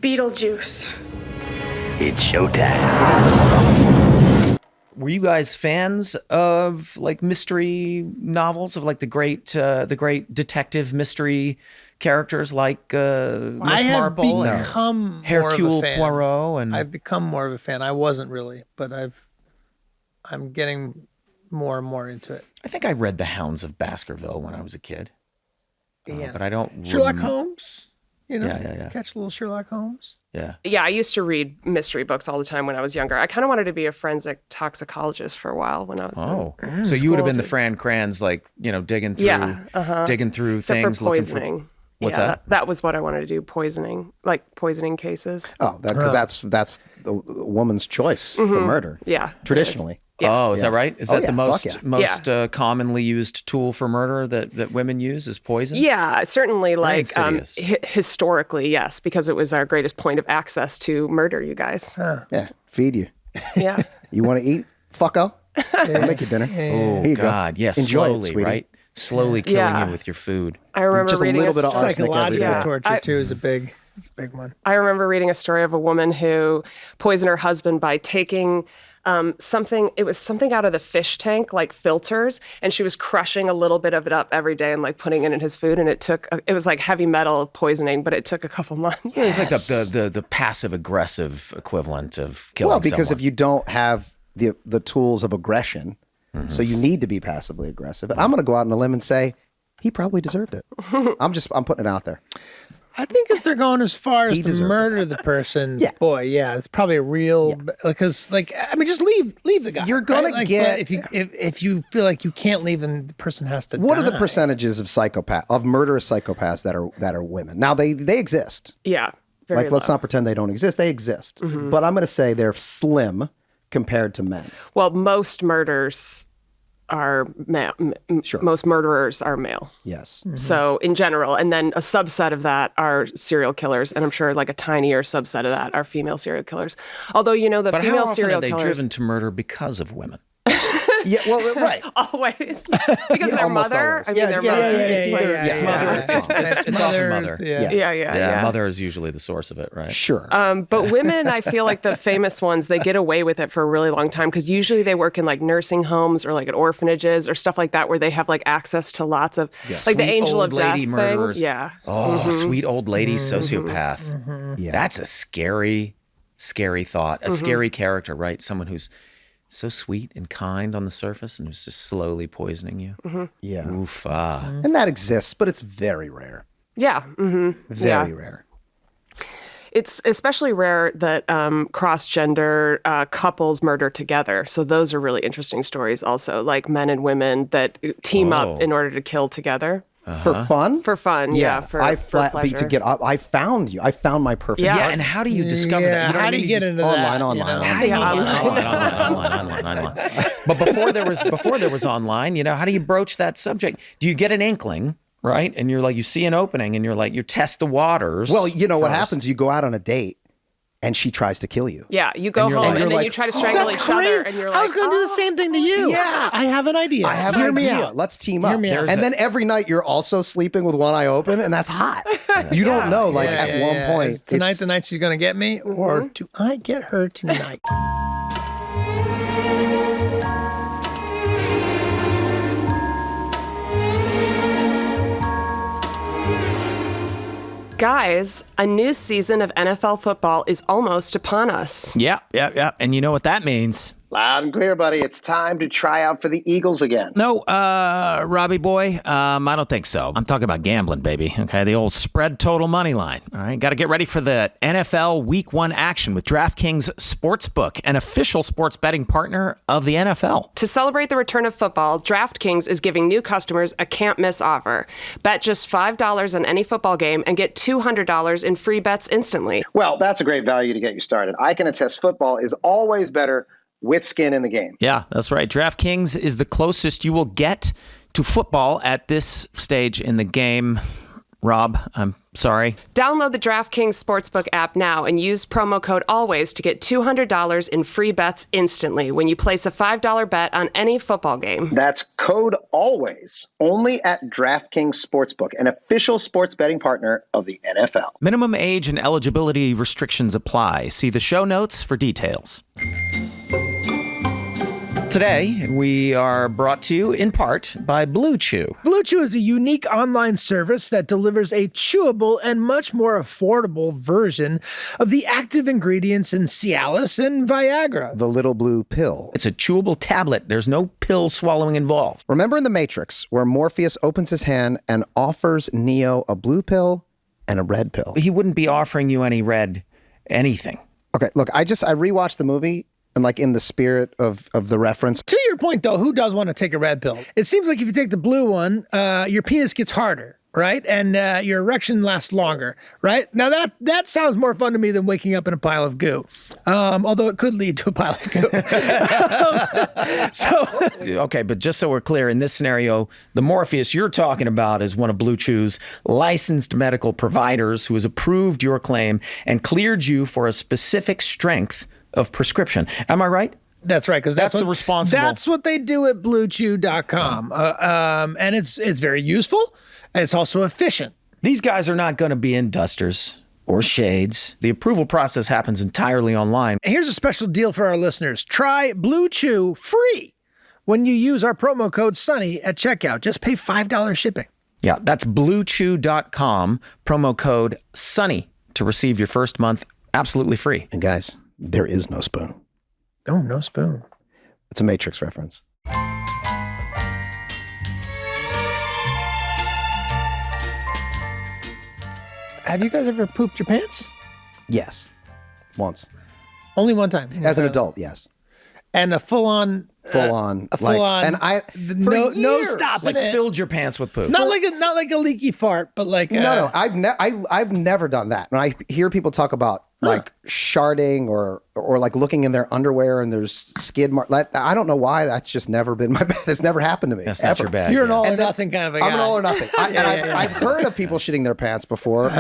Beetlejuice. It's showtime. Were you guys fans of like mystery novels, of like the great detective mystery characters like Miss Marple and become Hercule more of a fan. Poirot? And I've become more of a fan. I wasn't really, but I'm getting more and more into it. I think I read The Hounds of Baskerville when I was a kid. Yeah, but I don't. Sherlock Holmes. Yeah. Catch a little Sherlock Holmes. Yeah. Yeah, I used to read mystery books all the time when I was younger. I kind of wanted to be a forensic toxicologist for a while when I was in So you would have been school. the Fran Kranz, like, digging through, Except things, for looking poisoning. for. What's that? That was what I wanted to do. Poisoning cases. Oh, because that's the woman's choice for murder. Yeah, traditionally. Oh, is that right? Is that the Fuck most yeah. commonly used tool for murder that women use is poison? Yeah, certainly, like insidious. historically, yes, because it was our greatest point of access to murder, you guys. Yeah, feed you. Yeah. You want to eat? Fucko. I'll make you dinner. Oh, Here you God. go. Yes, Enjoy slowly, it, sweetie. right? Slowly killing you with your food. I remember Just a reading little bit of arsenic Psychological every day. torture too is a big one. I remember reading a story of a woman who poisoned her husband by taking something out of the fish tank, like filters, and she was crushing a little bit of it up every day and like putting it in his food, and it was like heavy metal poisoning, but it took a couple months. Yeah, it's like the passive aggressive equivalent of killing Well, because someone. if you don't have the tools of aggression, so you need to be passively aggressive. And I'm going to go out on a limb and say he probably deserved it. I'm putting it out there. I think if they're going as far as He to deserved murder the person, boy, yeah, it's probably a real because, like, I mean, just leave the guy. You're gonna right? Like, get- but if you feel like you can't leave, then the person has to. What are the die. percentages of murderous psychopaths that are women? Now they exist. Yeah. Very Like let's low. not pretend they don't exist. They exist. Mhm. But I'm going to say they're slim compared to men. Well, most murders are male. Most murderers are male. Yes. So in general, and then a subset of that are serial killers, and I'm sure like a tinier subset of that are female serial killers. Although the But how female often serial are they killers driven to murder because of women? Yeah, well, right. always because their almost mother. always. I mean, their mother. It's often mother. Yeah. Mother is usually the source of it, right? Sure. But women, I feel like the famous ones, they get away with it for a really long time because usually they work in like nursing homes or like at orphanages or stuff like that where they have like access to lots of like the Sweet angel old of death lady thing. murderers. Yeah. Oh, sweet old lady sociopath. Yeah. That's a scary thought. A scary character, right? Someone who's so sweet and kind on the surface and who's just slowly poisoning you. Yeah. Oof. And that exists, but it's very rare. Yeah. Very rare. It's especially rare that cross-gender couples murder together. So those are really interesting stories also, like men and women that team up in order to kill together. For fun? For fun, yeah. I for flat beat to pleasure. get up. I found you. I found my perfect. Yeah. partner. And how do you discover that? You know how what do I you mean? get into that? Online. How do you get online? But before there was online, how do you broach that subject? Do you get an inkling, right? And you're like, you see an opening, and you're like, you test the waters. Well, you know what first. happens? You go out on a date, and she tries to kill you. Yeah, you go home and then you try to strangle each other, and you're like, I was going to do the same thing to you. Yeah. I have an idea. I have Hear an me idea. out. Let's team up. me out. And then every night you're also sleeping with one eye open, and that's hot. You don't know. Like at one point, Is tonight the night she's going to get me, or do I get her tonight? guys, a new season of NFL football is almost upon us. Yeah. And you know what that means? Loud and clear, buddy. It's time to try out for the Eagles again. No, Robbie boy, I don't think so. I'm talking about gambling, baby. Okay, the old spread total money line. All right, got to get ready for the NFL Week 1 action with DraftKings Sportsbook, an official sports betting partner of the NFL. To celebrate the return of football, DraftKings is giving new customers a can't-miss offer. Bet just $5 on any football game and get $200 in free bets instantly. Well, that's a great value to get you started. I can attest football is always better with skin in the game. Yeah, that's right. DraftKings is the closest you will get to football at this stage in the game. Rob, I'm sorry. Download the DraftKings Sportsbook app now and use promo code ALWAYS to get $200 in free bets instantly when you place a $5 bet on any football game. That's code ALWAYS, only at DraftKings Sportsbook, an official sports betting partner of the NFL. Minimum age and eligibility restrictions apply. See the show notes for details. Today, we are brought to you in part by Blue Chew. Blue Chew is a unique online service that delivers a chewable and much more affordable version of the active ingredients in Cialis and Viagra. The little blue pill. It's a chewable tablet. There's no pill swallowing involved. Remember in The Matrix where Morpheus opens his hand and offers Neo a blue pill and a red pill? He wouldn't be offering you any red anything. Okay, look, I rewatched the movie. And like in the spirit of the reference. To your point, though, who does want to take a red pill? It seems like if you take the blue one, your penis gets harder. right? And your erection lasts longer, right? Now that sounds more fun to me than waking up in a pile of goo, although it could lead to a pile of goo. Okay, but just so we're clear, in this scenario, the Morpheus you're talking about is one of Blue Chew's licensed medical providers who has approved your claim and cleared you for a specific strength of prescription. Am I right? That's right, because that's the responsible. That's what they do at BlueChew.com, and it's very useful, and it's also efficient. These guys are not going to be in dusters or shades. The approval process happens entirely online. Here's a special deal for our listeners. Try Blue Chew free when you use our promo code SUNNY at checkout. Just pay $5 shipping. Yeah, that's BlueChew.com, promo code SUNNY to receive your first month absolutely free. And guys, there is no spoon. Oh, no spoon. It's a Matrix reference. Have you guys ever pooped your pants? Yes. Once. Only one time. As an adult, yes. And a full-on... And I... No stopping like it. filled your pants with poop. Not like a leaky fart, but like... No. I've never done that. When I hear people talk about like sharding or like looking in their underwear and there's skid marks, I don't know why. That's just never been my bad. It's never happened to me. That's not your bad. You're an all or nothing kind of a guy. I'm an all or nothing. I've heard of people shitting their pants before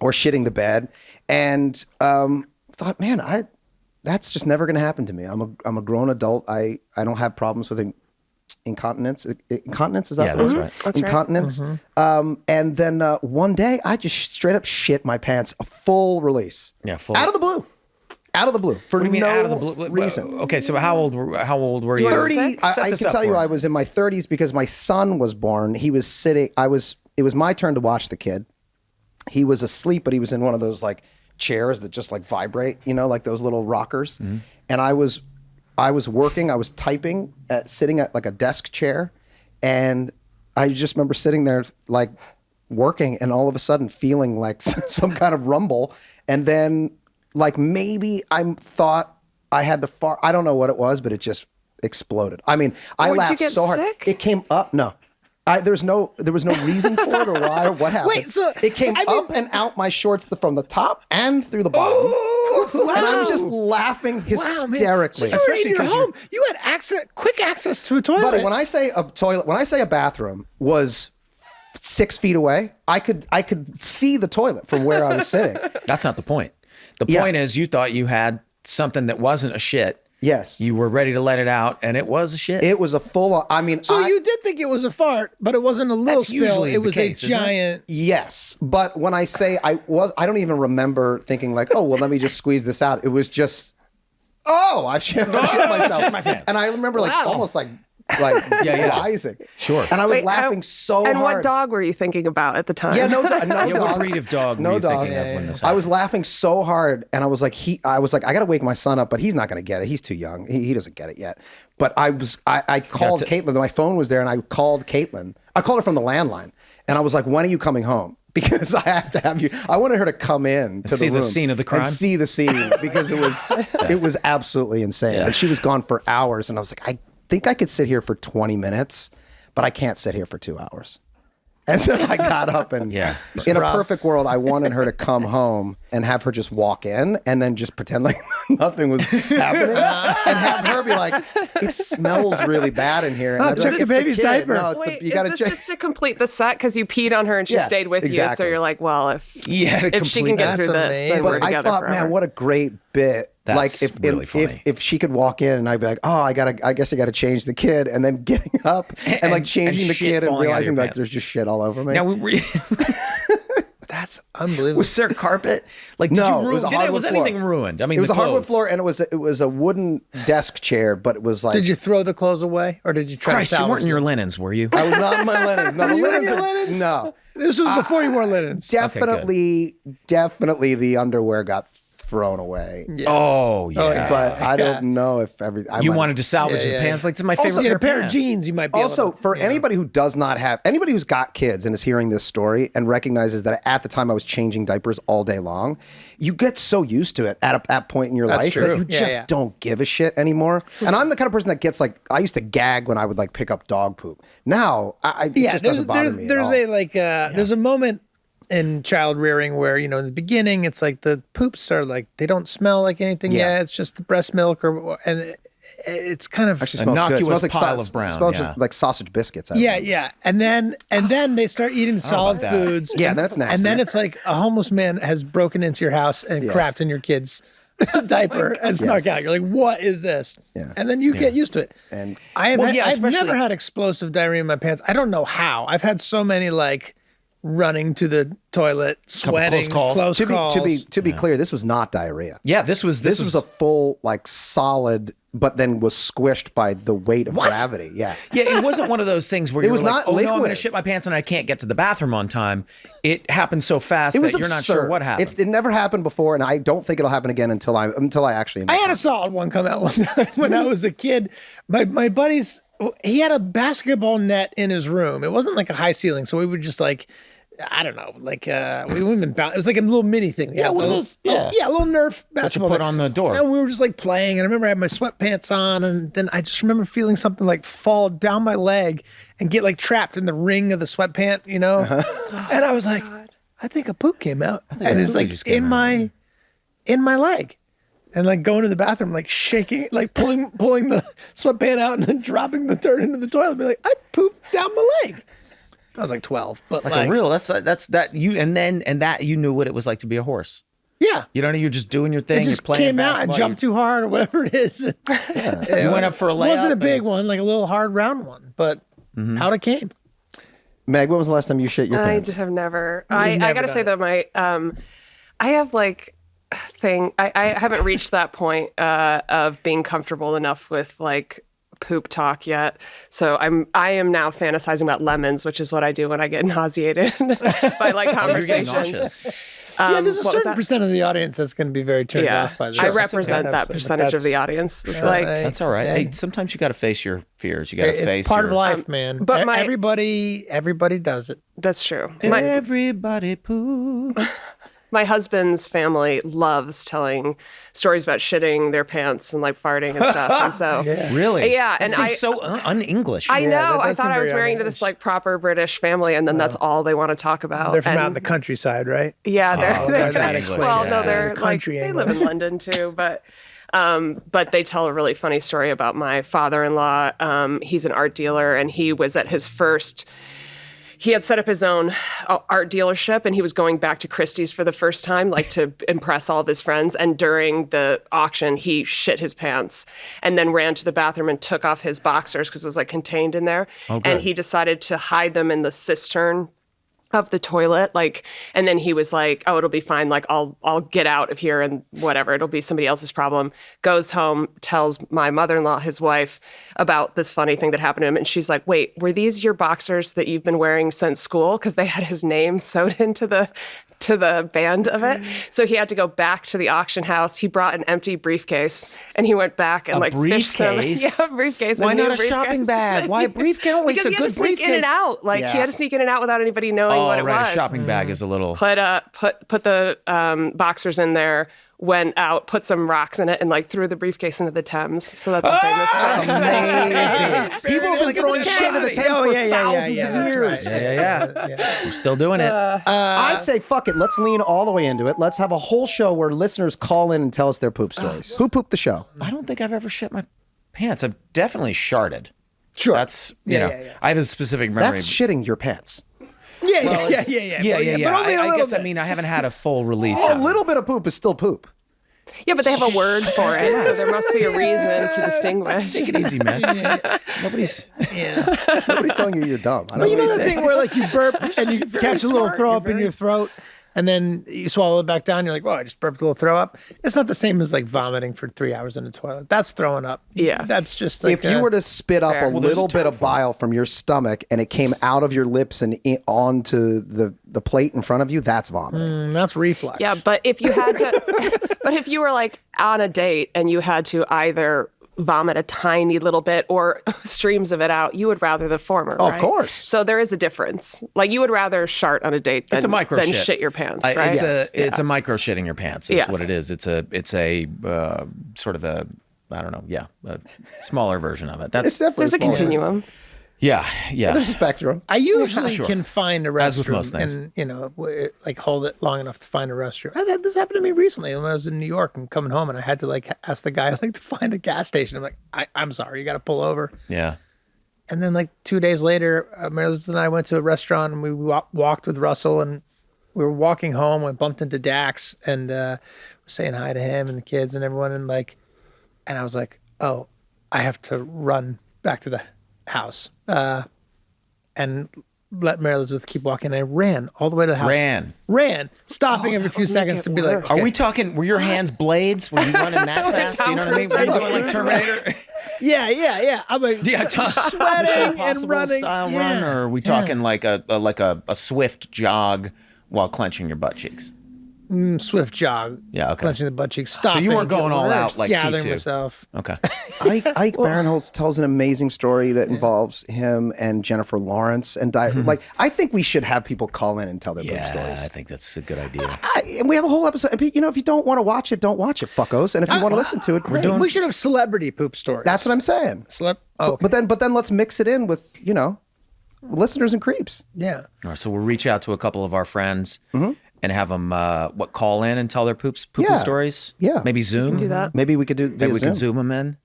or shitting the bed, and thought, man, that's just never going to happen to me. I'm a grown adult. I don't have problems with incontinence. Incontinence, is that that's right. That's right. incontinence. And then one day I just straight up shit my pants, a full release. Yeah, full. Out of the blue. For What do you mean no out of the blue? reason. Okay, so how old were you? 30. I can tell you I was in my 30s because my son was born. He was sitting. It was my turn to watch the kid. He was asleep, but he was in one of those like chairs that just like vibrate, like those little rockers. Mm-hmm. And I was working, I was typing sitting at like a desk chair, and I just remember sitting there like working, and all of a sudden feeling like some kind of rumble, and then like maybe I thought I had to fart. I don't know what it was, but it just exploded. I mean, I laughed so hard. It came up. No. There was no reason for it or why or what happened. Wait, so it came up and out my shorts from the top and through the bottom. Wow. And I was just laughing hysterically. So you were in your home. You had quick access to a toilet. Buddy, when I say a bathroom was 6 feet away, I could see the toilet from where I was sitting. That's not the point. The point is you thought you had something that wasn't a shit. Yes. You were ready to let it out, and it was a shit. It was a full-on, you did think it was a fart, but it wasn't a little spill. It was a giant... Yes. But when I say I don't even remember thinking like, oh, well, let me just squeeze this out. It was just, I've shit myself. Shit my pants. And I remember almost like rising. Sure. And I was laughing so hard. And what dog were you thinking about at the time? Yeah, no dogs. What breed of dog were you thinking of when this happened? I was laughing so hard, and I was like, I got to wake my son up, but he's not going to get it. He's too young. He doesn't get it yet. But I called Caitlin. My phone was there, and I called Caitlin. I called her from the landline, and I was like, when are you coming home? Because I have to have you. I wanted her to come in to the room, see the scene of the crime, and see the scene because it was absolutely insane. Yeah. And she was gone for hours, and I was like, I think I could sit here for 20 minutes, but I can't sit here for 2 hours. And so I got up and in a perfect world, I wanted her to come home and have her just walk in and then just pretend like nothing was happening and have her be like, it smells really bad in here. And check like, your baby's diaper. No, it's Wait, you gotta is this check. just to complete the set? Because you peed on her and she stayed with you, so you're like, well, if she can get through this, then we're But I together thought, forever. man, what a great bit. That's like really funny. if she could walk in and I'd be like, oh, I guess I gotta change the kid, and then getting up and like changing the kid and realizing that there's just shit all over me. Now That's unbelievable. Was there carpet? Like, did no, you ruin? Was anything ruined? I mean, it was the a hardwood clothes. floor, and it was a wooden desk chair, but it was like. Did you throw the clothes away, or did you try Christ, to salvage you weren't in them? your linens, were you? I was not in my linens. No, Were you in your linens? No. This was before you wore linens. Definitely the underwear got thrown away. Oh yeah. But I don't know if You wanted to salvage the pants. Like, it's my favorite Also, pair a pair of jeans you might be Also, able to, for anybody who does not have, anybody who's got kids and is hearing this story and recognizes that at the time I was changing diapers all day long, you get so used to it at that point in your That's life true. that you just don't give a shit anymore. And I'm the kind of person that gets like, I used to gag when I would like pick up dog poop. Now, it just doesn't bother me at all. There's a moment in child rearing where, in the beginning, it's like the poops are like, they don't smell like anything yet. It's just the breast milk and it's kind of actually smells good. It smells like pile of brown. Smells just like sausage biscuits. Yeah. And then they start eating solid foods. Yeah, that's nasty. And then it's like a homeless man has broken into your house and crapped in your kid's diaper and snuck out. You're like, what is this? Yeah. And then you get used to it. And I've never had explosive diarrhea in my pants. I don't know how. I've had so many like running to the toilet, sweating, close calls. To be clear, this was not diarrhea. Yeah, this was a full like solid, but then was squished by the weight of gravity. Yeah. Yeah, it wasn't one of those things where It you was were like, not oh no, I'm liquid. going to shit my pants and I can't get to the bathroom on time. It happened so fast It was that you're not sure what happened. It never happened before, and I don't think it'll happen again until I actually. I had a solid one come out one time when I was a kid. My buddies, he had a basketball net in his room. It wasn't like a high ceiling, so we would just like, I don't know, like we wouldn't even bounce. It was like a little mini thing. Yeah, one of those. Yeah, a little Nerf basketball. That you put on the door. And we were just like playing, and I remember I had my sweatpants on, and then I just remember feeling something like fall down my leg and get like trapped in the ring of the sweatpant, And I was like, I think a poop came out, and it's like in my leg. And like going to the bathroom, like shaking, like pulling the sweatpant out and then dropping the dirt into the toilet. Be like, I pooped down my leg. I was like 12, but like a real. That's that you and that you knew what it was like to be a horse. Yeah, you're just doing your thing. It just you're playing came out and jumped too hard or whatever it is. You went up for a layup. It wasn't a big one, like a little hard round one, but out it came. Meg, when was the last time you shit your pants? I have never. I gotta say that my I have like thing. I haven't reached that point of being comfortable enough with like poop talk yet. So I am now fantasizing about lemons, which is what I do when I get nauseated by like conversations. There's a certain percent of the audience that's going to be very turned off by this. I represent that percentage of the audience. It's like that's all right. Hey, sometimes you got to face your fears. You got to face. It's part of life, man. But everybody does it. That's true. Everybody poops. My husband's family loves telling stories about shitting their pants and like farting and stuff. And so, really, and it seems so un-English. I know. I thought I was marrying to this like proper British family, and then that's all they want to talk about. They're from out in the countryside, right? Yeah, they're that explains. Well, no, they're country. They live in London too, but they tell a really funny story about my father-in-law. He's an art dealer, and he was at his first. He had set up his own art dealership, and he was going back to Christie's for the first time, like to impress all of his friends. And during the auction, he shit his pants and then ran to the bathroom and took off his boxers because it was like contained in there. Oh, and he decided to hide them in the cistern of the toilet, like, and then he was like, oh, it'll be fine, like I'll get out of here and whatever, it'll be somebody else's problem. Goes home, tells my mother-in-law, his wife, about this funny thing that happened to him, and she's like, wait, were these your boxers that you've been wearing since school? Because they had his name sewed into the band of it. So he had to go back to the auction house. He brought an empty briefcase, and he went back and fished them. Yeah, a briefcase. Why not a shopping bag? Why a briefcase? Always a good briefcase. Because he had to sneak in and out. Like he had to sneak in and out without anybody knowing what it was. A shopping bag is a little. Put the boxers in there. Went out, put some rocks in it, and like threw the briefcase into the Thames. So that's a famous story. Amazing. People have been throwing shit into the Thames for thousands of years. Yeah. We're still doing it. I say, fuck it. Let's lean all the way into it. Let's have a whole show where listeners call in and tell us their poop stories. Who pooped the show? I don't think I've ever shit my pants. I've definitely sharted. Sure. That's, I have a specific memory. That's shitting your pants. Yeah. But only I guess I mean I haven't had a full release. A little bit of poop is still poop. Yeah, but they have a word for it, so there must be a reason to distinguish. Take it easy, man. Nobody's telling you you're dumb. But you know the thing where like you burp and you catch a little throw up in your throat, and then you swallow it back down. You're like, "Well, I just burped a little throw up." It's not the same as like vomiting for 3 hours in the toilet. That's throwing up. Yeah, that's just like if you were to spit up a little bit of bile from your stomach and it came out of your lips and onto the plate in front of you, that's vomiting. That's reflux. Yeah, but if you had to, but if you were like on a date and you had to either vomit a tiny little bit or streams of it out, you would rather the former. Oh, right? of course. So there is a difference. Like you would rather shart on a date than, It's a micro than shit. shit your pants, right? It's a micro shit in your pants. Is what it is. It's a sort of a I don't know. Yeah, a smaller version of it. That's There's a continuum. Yeah. There's a spectrum. I usually Sure. can find a restroom, As with most things. and like hold it long enough to find a restroom. This happened to me recently when I was in New York and coming home, and I had to like ask the guy like to find a gas station. I'm like, I'm sorry, you got to pull over. Yeah. And then like 2 days later, Meredith and I went to a restaurant and we walked with Russell, and we were walking home. We bumped into Dax and we're saying hi to him and the kids and everyone, and I was like, oh, I have to run back to the house and let Mary Elizabeth keep walking. I ran all the way to the house. Ran, stopping every few seconds to be like, okay. Are we talking, were your hands blades? Were you running that fast? Do you know what I mean? Were you doing like Terminator? Yeah. I'm like sweating and running. Style run, or are we talking like a swift jog while clenching your butt cheeks? Swift jog. Yeah, okay. Clenching the butt cheeks. Stopping. So you weren't going all out like gathering T2. myself. Okay. Ike Barinholtz tells an amazing story that involves him and Jennifer Lawrence and like I think we should have people call in and tell their poop stories. I think that's a good idea. And we have a whole episode. If you don't want to watch it, don't watch it, fuckos. And if you want to listen to it, great. We should have celebrity poop stories. That's what I'm saying. But then let's mix it in with listeners and creeps. Yeah. All right, so we'll reach out to a couple of our friends and have them call in and tell their poo stories. Yeah, maybe Zoom. Do that. Maybe we could do. Maybe we can Zoom them in.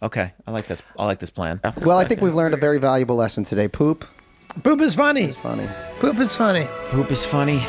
Okay, I like this. I like this plan. Well, I think we've learned a very valuable lesson today. Poop is funny. It's funny. Poop is funny. Poop is funny.